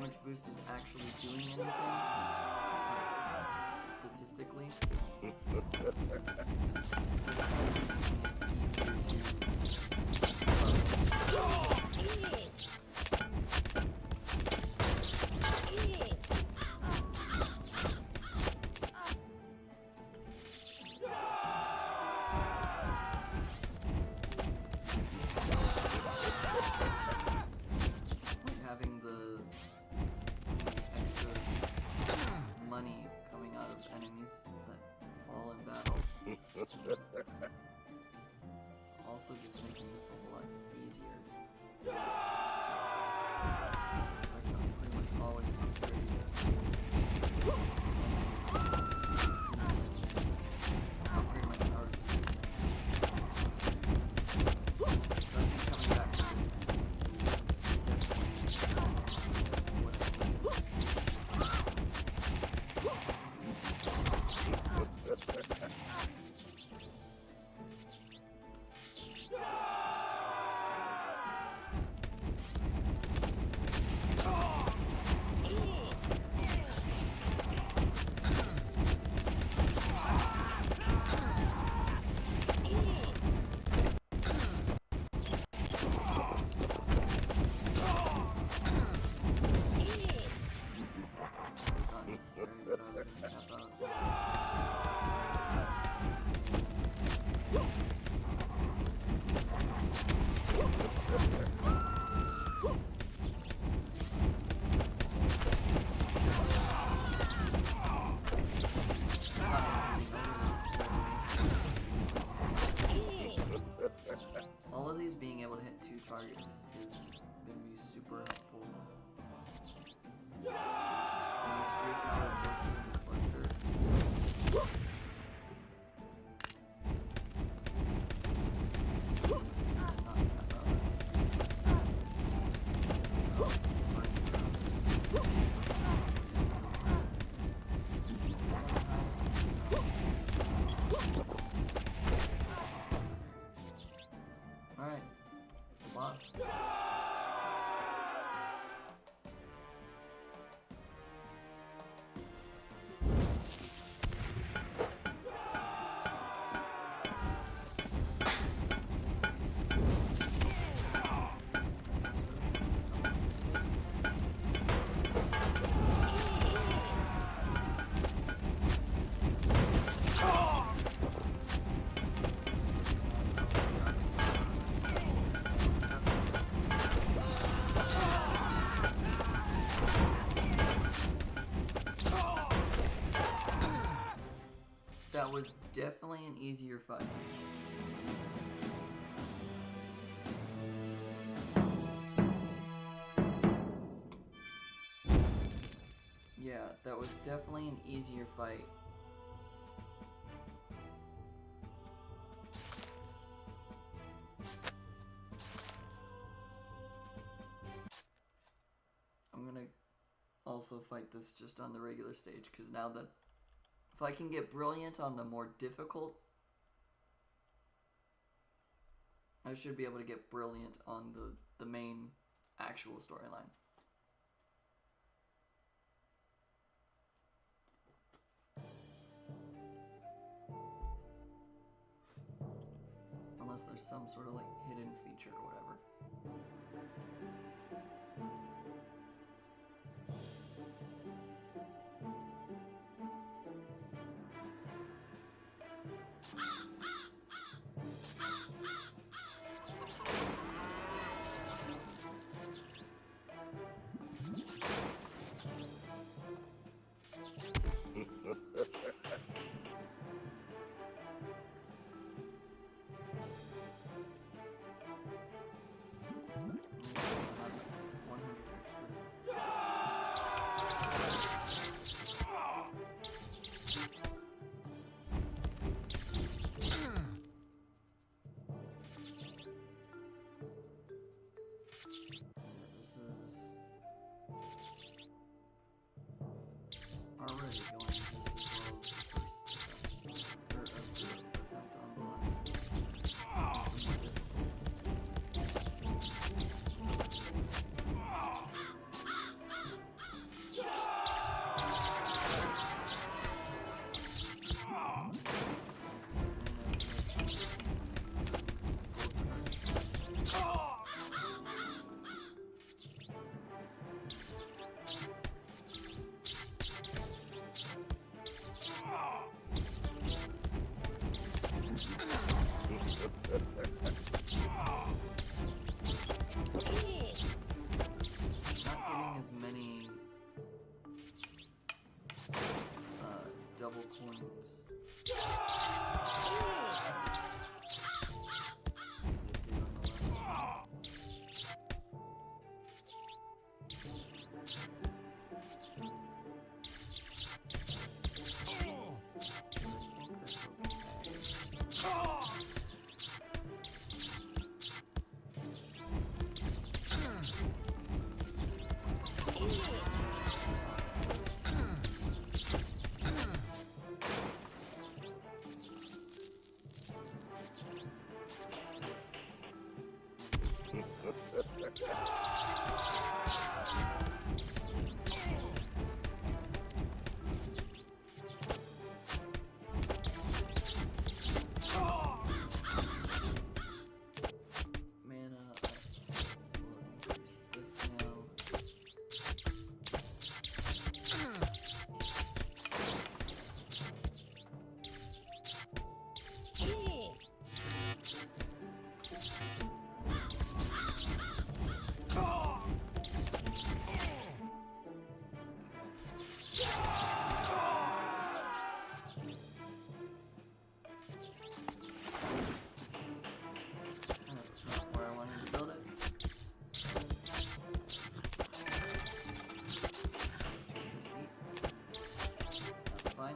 damage boost is actually doing anything statistically. Having the extra money coming out of enemies that fall in battle. Also just making this a whole lot easier. Like I'm pretty much always ready to upgrade my power just so I keep coming back to this. All of these being able to hit 2 targets is going to be super helpful. And this rear tower forces into cluster. Alright, boss. That was definitely an easier fight. Yeah, that was definitely an easier fight. I'm gonna also fight this just on the regular stage, because now that if I can get brilliant on the more difficult, I should be able to get brilliant on the main actual storyline. Unless there's some sort of like hidden feature or whatever. Mana up. We'll increase this now. That's not where I wanted to build it. That's fine.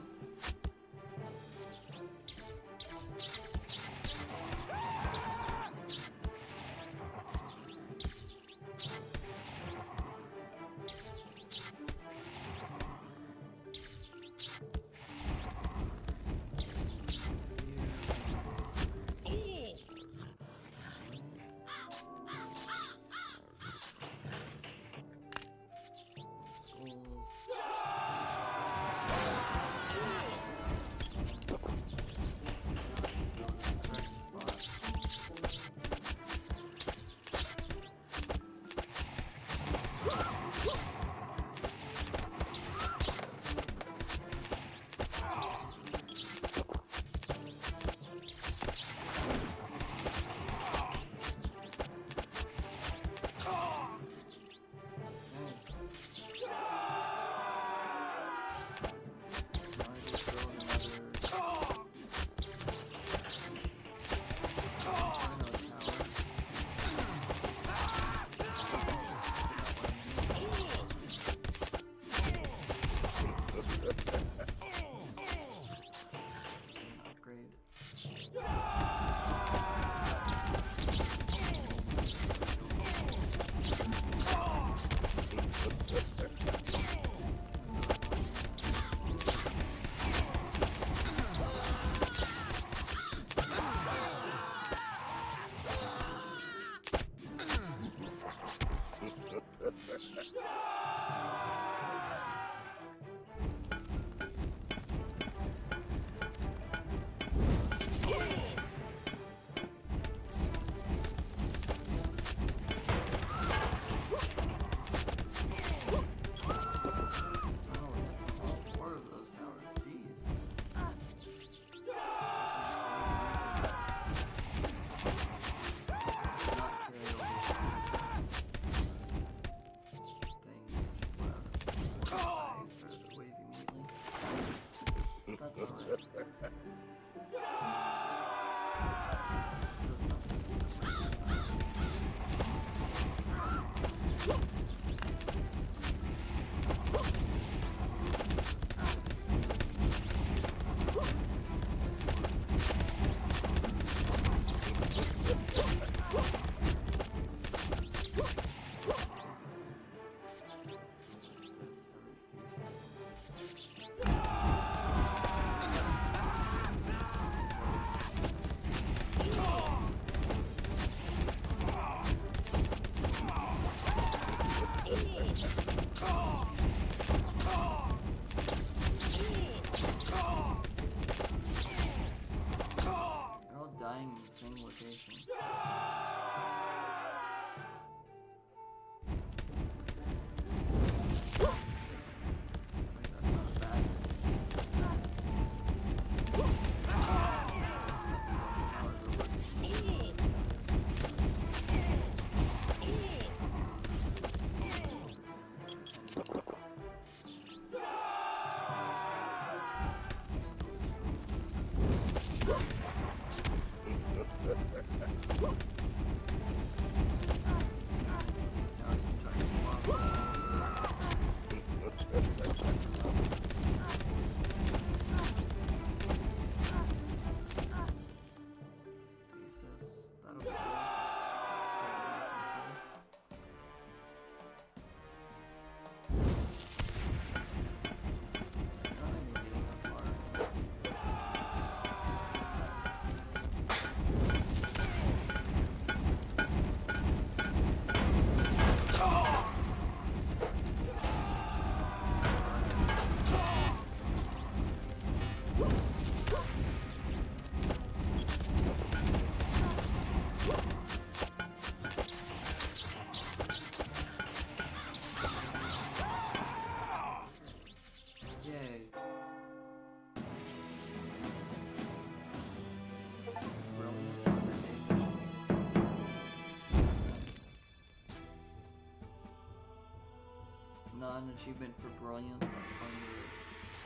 achievement for brilliance on the...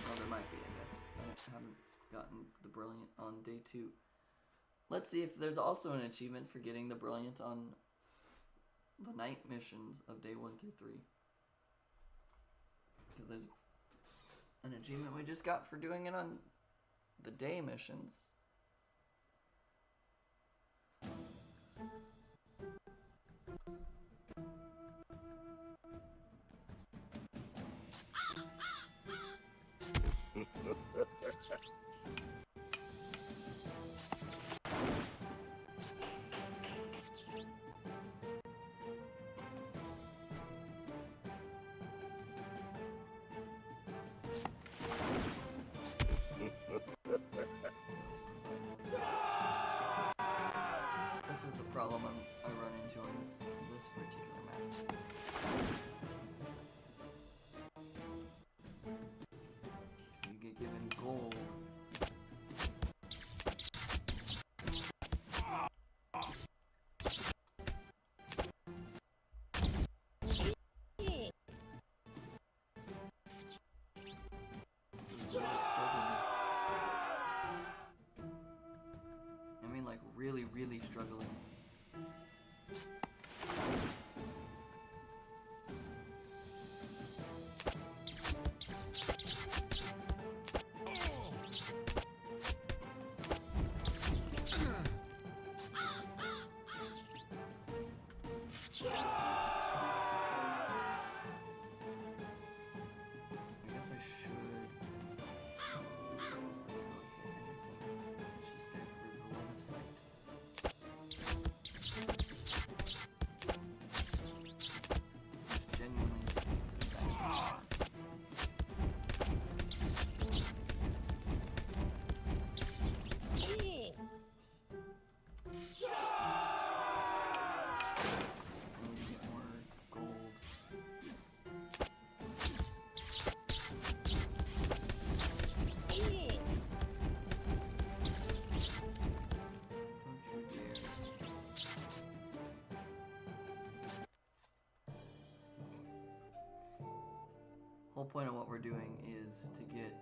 Well, there might be, I guess. I haven't gotten the brilliant on day 2. Let's see if there's also an achievement for getting the brilliant on the night missions of day 1 through 3. Because there's an achievement we just got for doing it on the day missions. This is the problem I run into on this particular map. So you get given gold. I mean, like, really, really struggling. Whole point of what we're doing is to get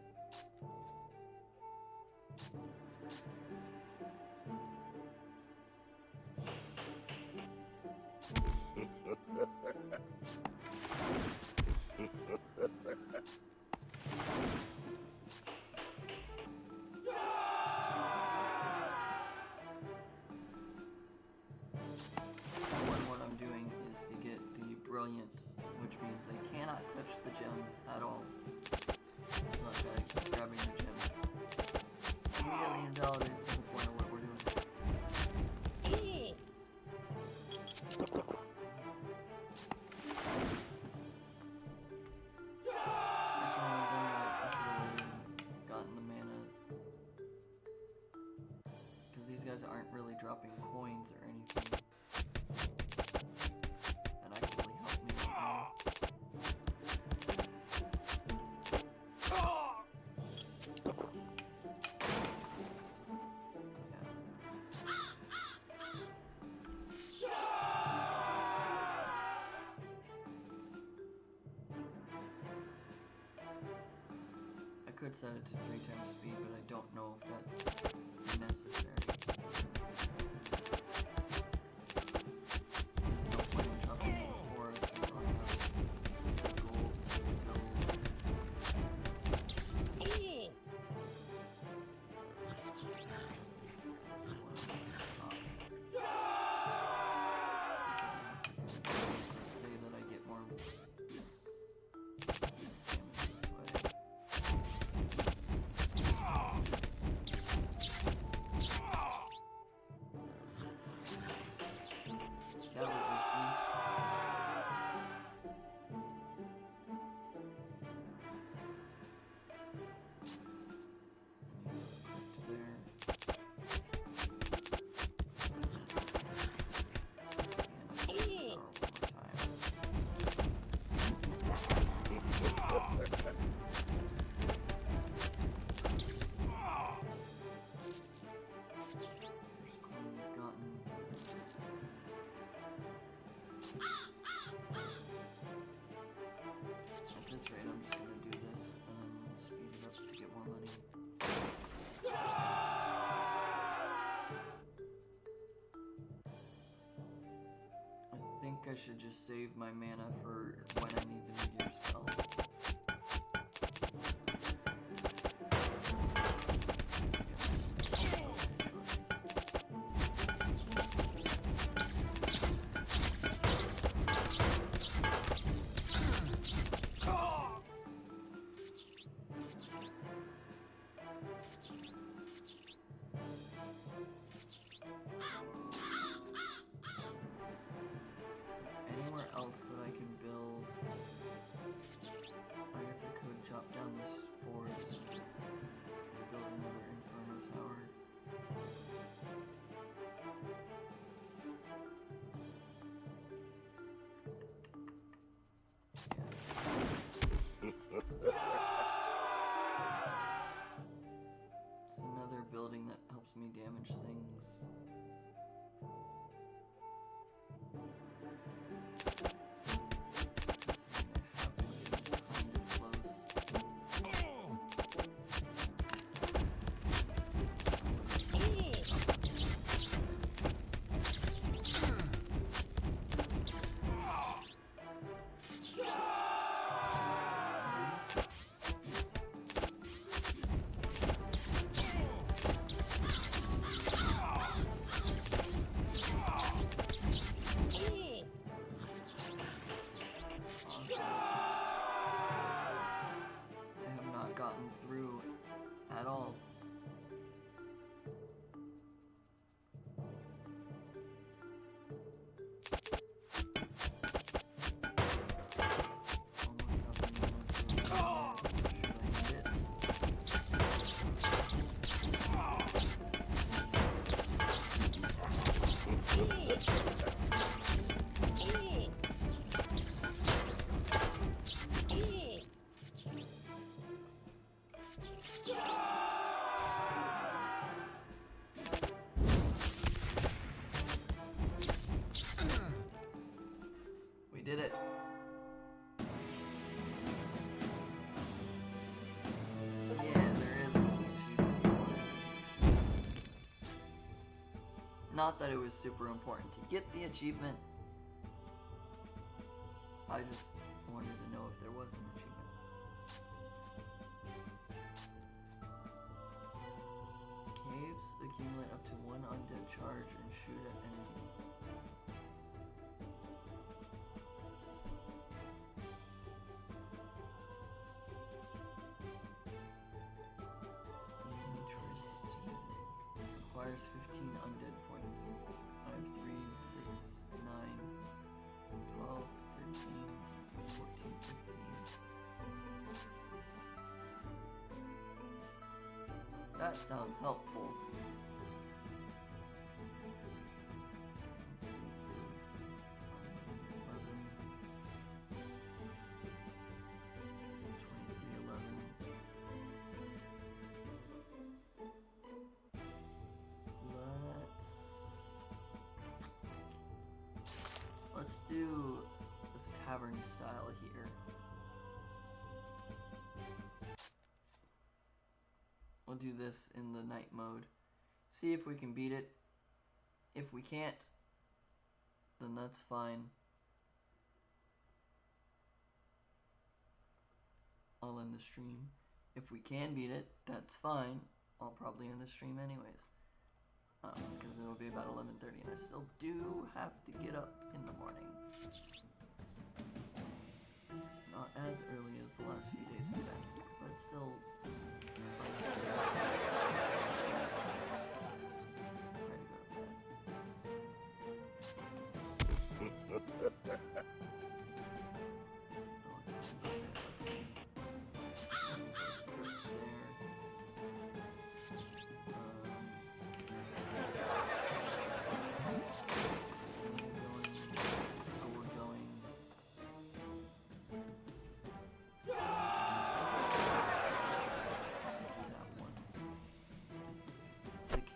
what I'm doing is to get the brilliant, which means they cannot touch the gems at all. It's not like grabbing the gem. Immediately invalidates the point of what we're doing. I shouldn't have done that. I should have waited and gotten the mana. Because these guys aren't really dropping coins or anything. That actually helped me right now. I could set it to 3 times speed, but I don't know if that's necessary. There's no point in chopping down the forest until I have gold to build. Say that I get more damage this way. think I should just save my mana for when I need the meteor spell. Anywhere else that I can build? I guess I could chop down this forest and build another inferno tower. It's another building that helps me damage things. Gotten through at all. We did it. Yeah, there is an achievement. Not that it was super important to get the achievement. I just wanted to know if there was an achievement. Caves accumulate up to 1 undead charge and shoot at enemies. Interesting. Requires 15 undead points. I have 3, 6, 9, 12, 13, 14, 15. That sounds helpful. Let's do this tavern style here. We'll do this in the night mode. See if we can beat it. If we can't, then that's fine. I'll end the stream. If we can beat it, that's fine. I'll probably end the stream anyways. Because it'll be about 11:30 and I still do have to get up in the morning. Not as early as the last few days have been, but still. Try to go to bed.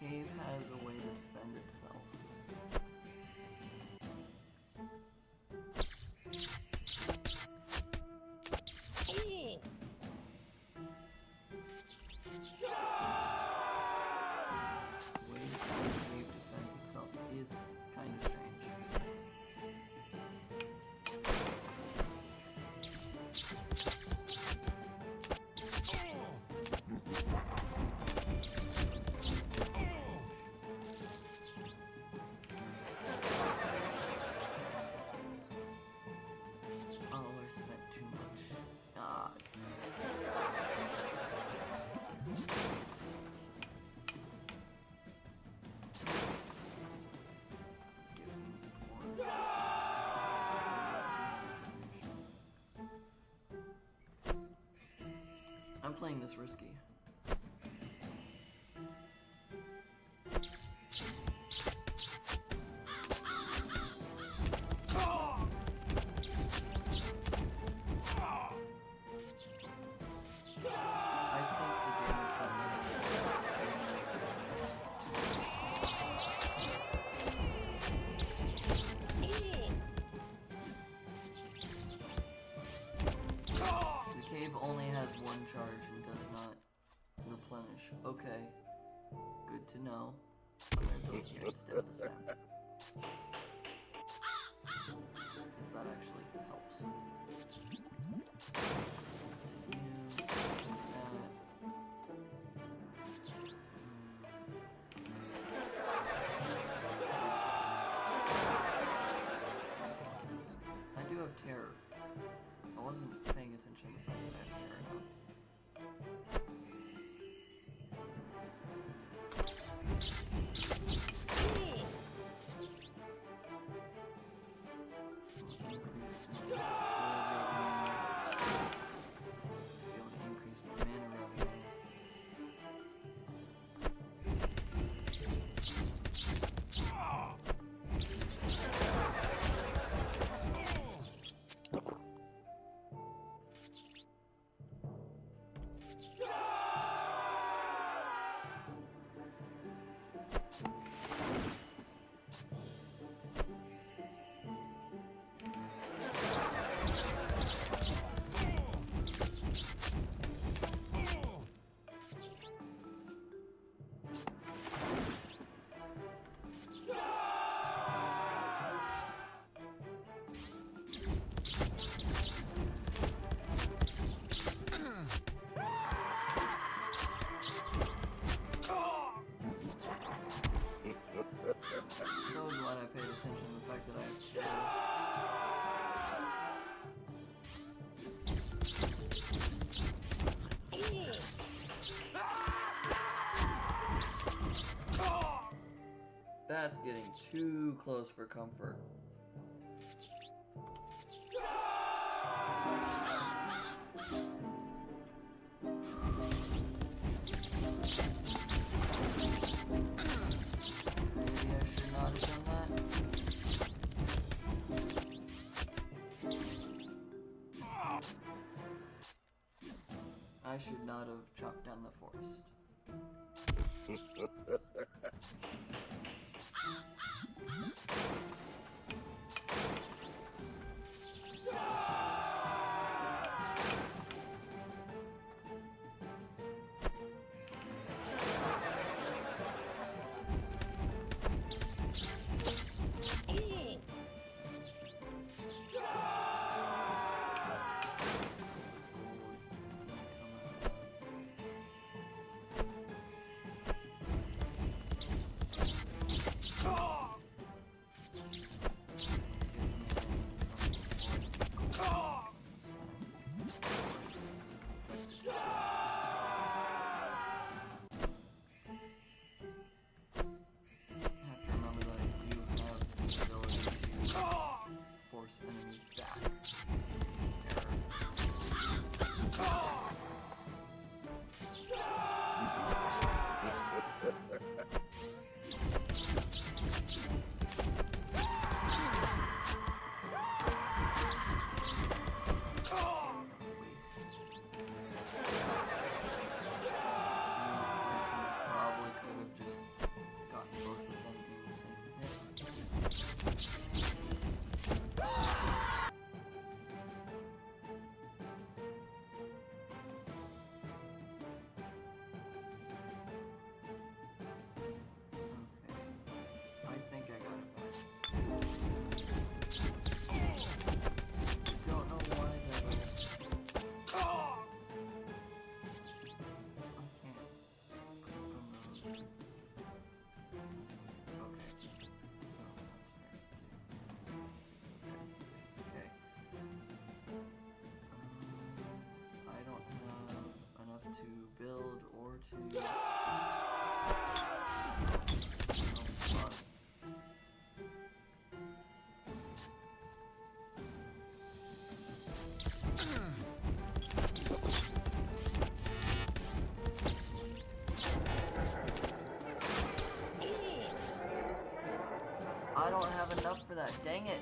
Cave has a way to defend itself. The way the cave defends itself is kind of strange. I'm playing this risky. Only has one charge and does not replenish. Okay, good to know. I'm gonna go here and stem this down. Because that actually helps. I do have terror. I wasn't paying attention to the fact that I have terror now. So glad I paid attention to the fact that I have terror. That's getting too close for comfort. I should not have chopped down the forest. I don't have enough for that. Dang it.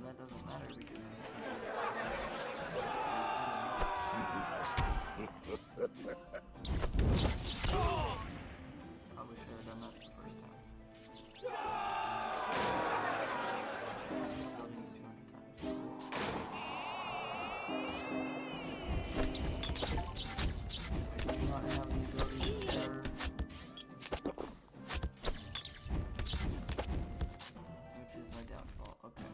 That doesn't matter because probably should have done that the first time. Buildings 200 times. I do not have the ability to terror, which is my downfall. Okay.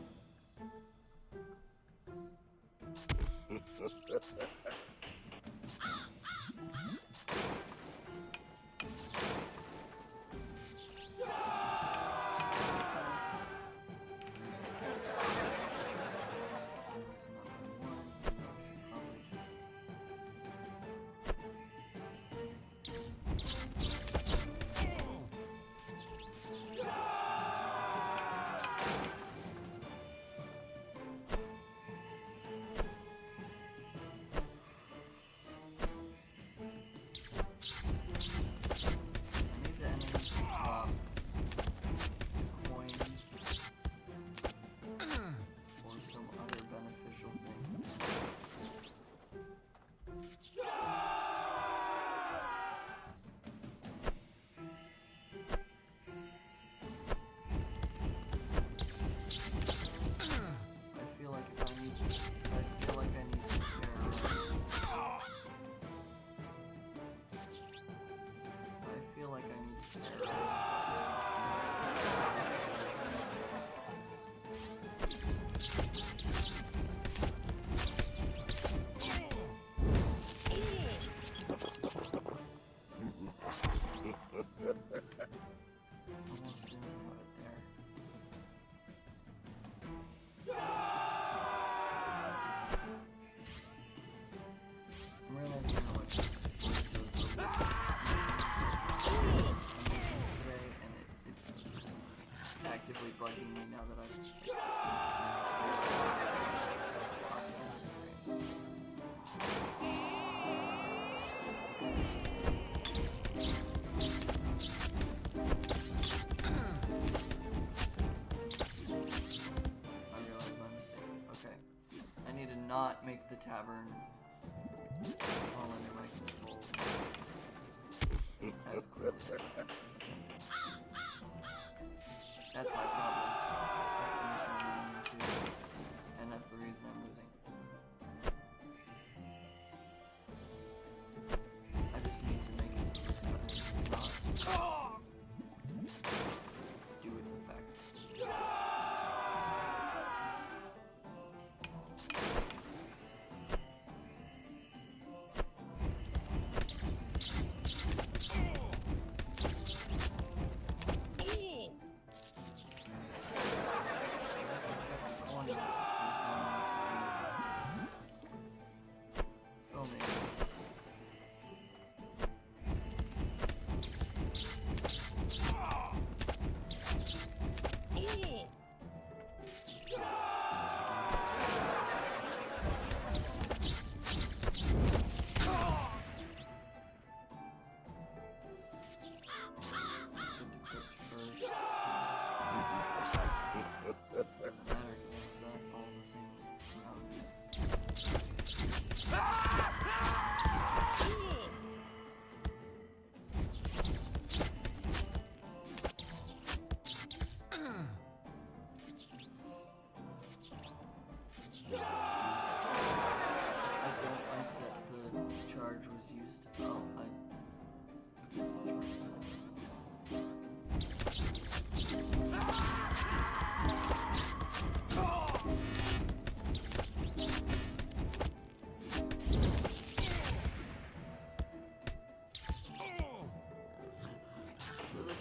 Bugging me now that I've... I realized my mistake. Okay. I need to not make the tavern fall under my control as quickly as I can. That's my problem. That's the mission I'm running into. And that's the reason I'm losing. I just need to make it so that it does not do its effect.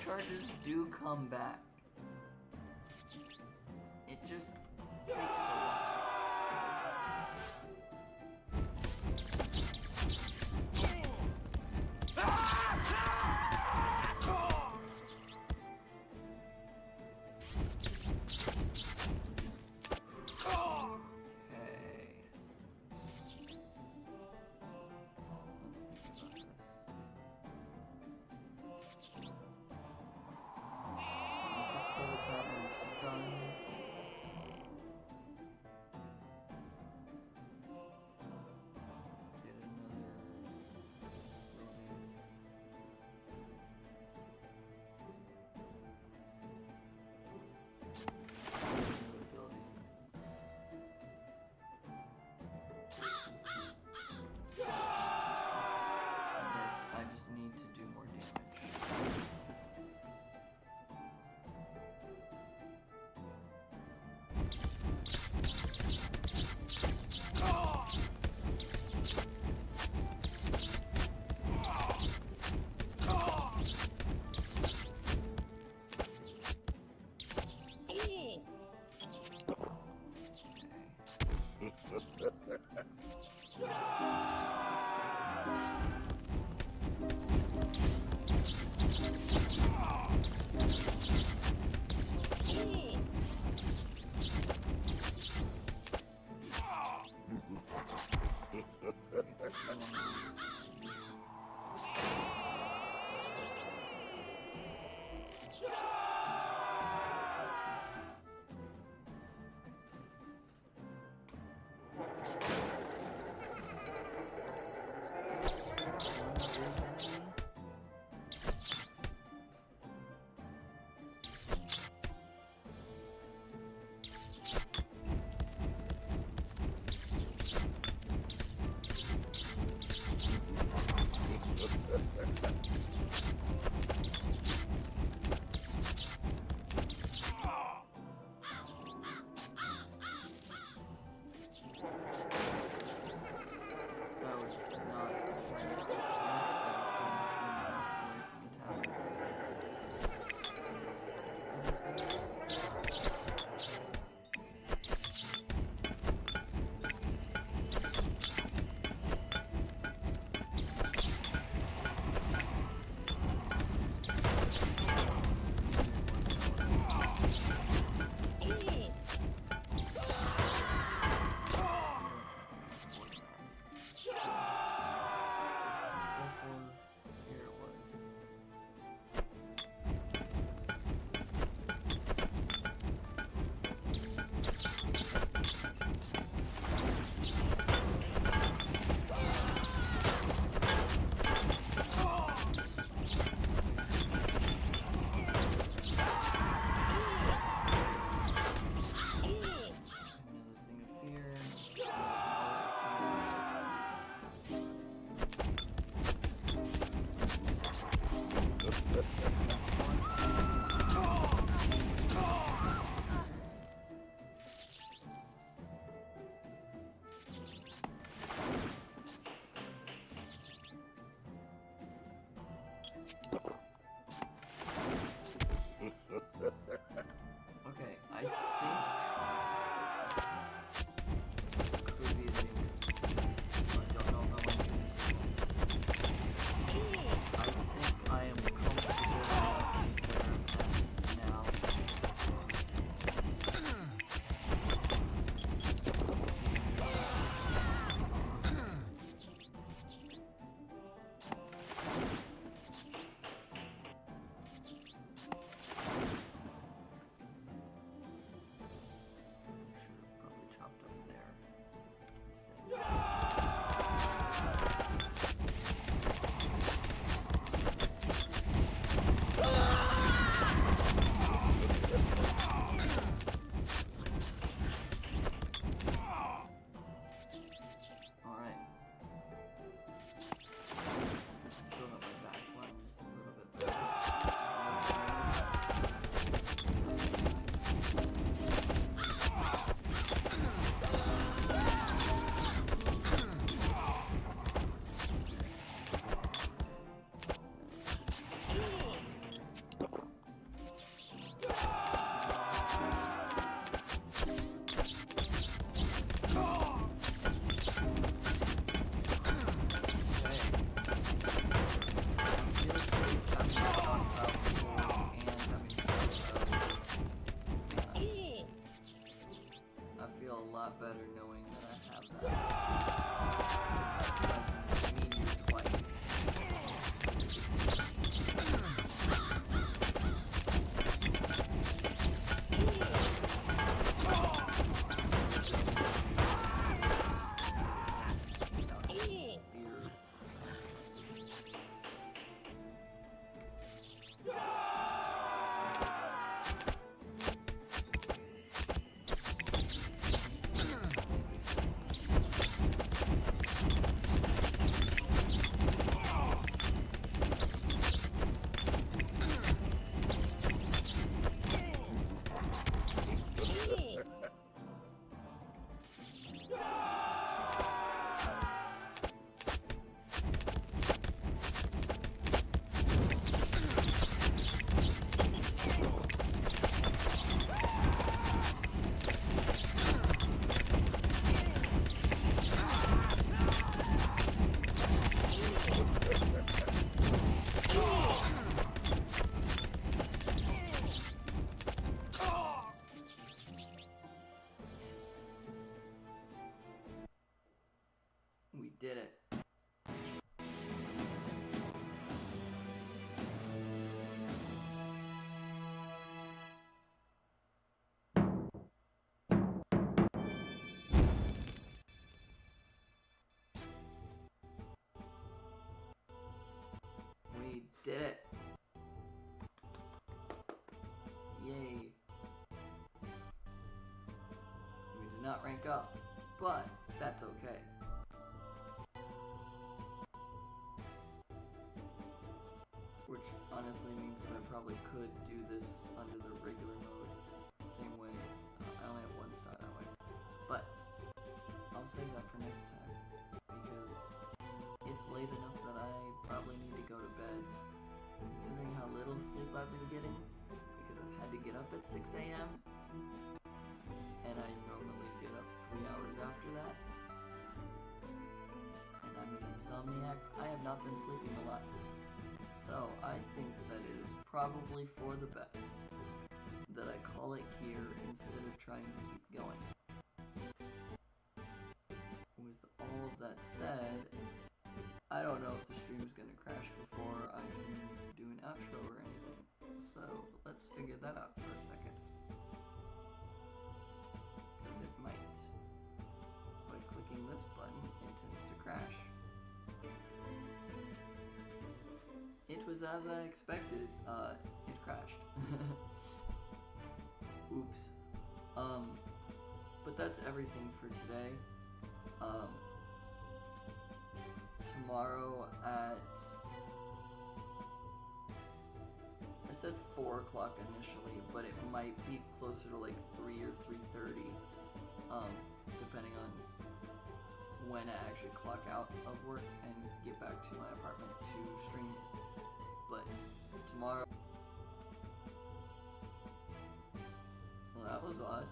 Charges do come back. It just takes a while. lot better knowing that I have that. Meteor twice. We did it. We did it. Yay. We did not rank up, but that's okay. Which honestly means that I probably could do this under the regular mode, same way. I only have 1 star that way, but I'll save that for next time because it's late enough that I probably need to go to bed, considering how little sleep I've been getting because I've had to get up at 6 a.m. and I normally get up 3 hours after that, and I'm an insomniac. I have not been sleeping a lot. So, I think that it is probably for the best that I call it here instead of trying to keep going. With all of that said, I don't know if the stream's gonna crash before I can do an outro or anything. So, let's figure that out for a second. Because it might. By clicking this button, it tends to crash. It was as I expected. It crashed. Oops. But that's everything for today. Tomorrow at... I said 4 o'clock initially, but it might be closer to like 3 or 3:30, depending on when I actually clock out of work and get back to my apartment to stream. But tomorrow... Well, that was odd.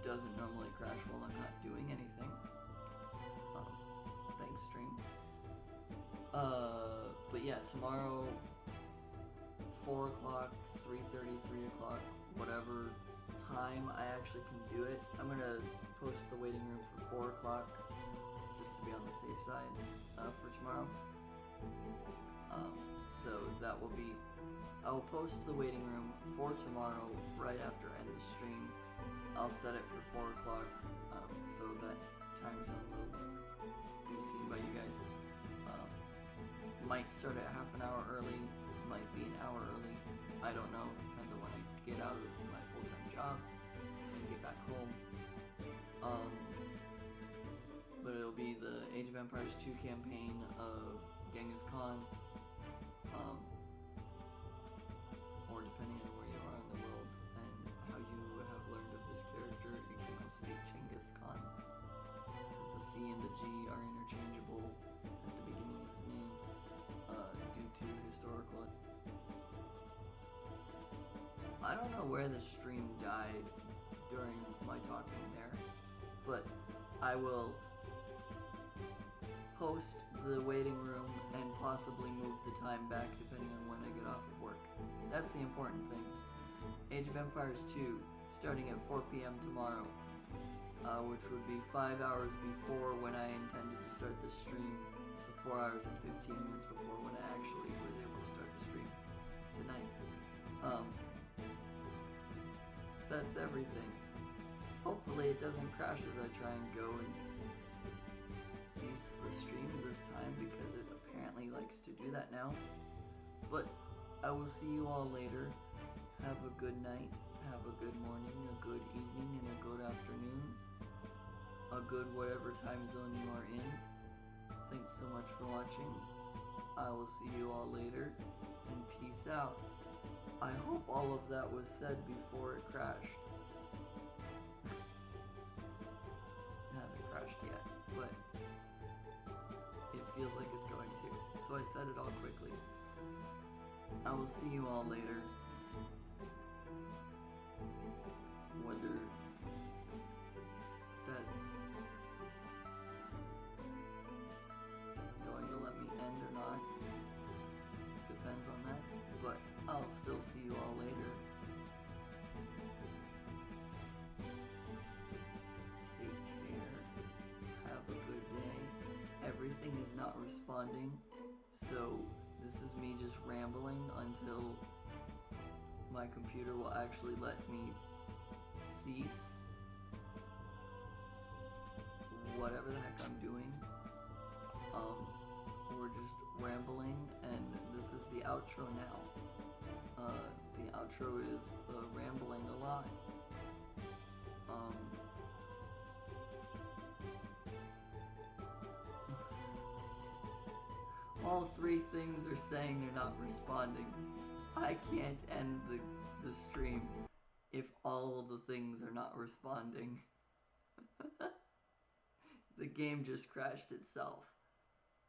Doesn't normally crash while I'm not doing anything. Thanks, stream. But yeah, tomorrow, 4 o'clock, 3:30, 3 o'clock, whatever time I actually can do it. I'm gonna post the waiting room for 4 o'clock, just to be on the safe side, for tomorrow. So that will be, I will post the waiting room for tomorrow right after I end the stream. I'll set it for 4 o'clock, so that time zone will be seen by you guys. Might start at half an hour early, might be an hour early, I don't know, depends on when I get out of my full-time job and get back home. But it'll be the Age of Empires 2 campaign of Genghis Khan, or depending on where you are in the world and how you have learned of this character, it can also be Genghis Khan. The C and the G are interchangeable at the beginning of his name, due to historical... I don't know where the stream died during my talking there, but I will post the waiting room and possibly move the time back depending on when I get off of work. That's the important thing. Age of Empires 2, starting at 4 p.m. tomorrow. which would be 5 hours before when I intended to start the stream. So 4 hours and 15 minutes before when I actually was able to start the stream tonight. That's everything. Hopefully it doesn't crash as I try and go and cease the stream this time, because it apparently likes to do that now. But I will see you all later. Have a good night, have a good morning, a good evening, and a good afternoon. A good whatever time zone you are in. Thanks so much for watching. I will see you all later, and peace out. I hope all of that was said before it crashed. It hasn't crashed yet, but it feels like it's going to. So I said it all quickly. I will see you all later. Whether that's going to let me end or not depends on that, but I'll still see you all later. Take care. Have a good day. Everything is not responding, so this is me just rambling until my computer will actually let me cease whatever the heck I'm doing. We're just rambling, and this is the outro now. The outro is rambling a lot. All three things are saying they're not responding. I can't end the stream if all the things are not responding. The game just crashed itself.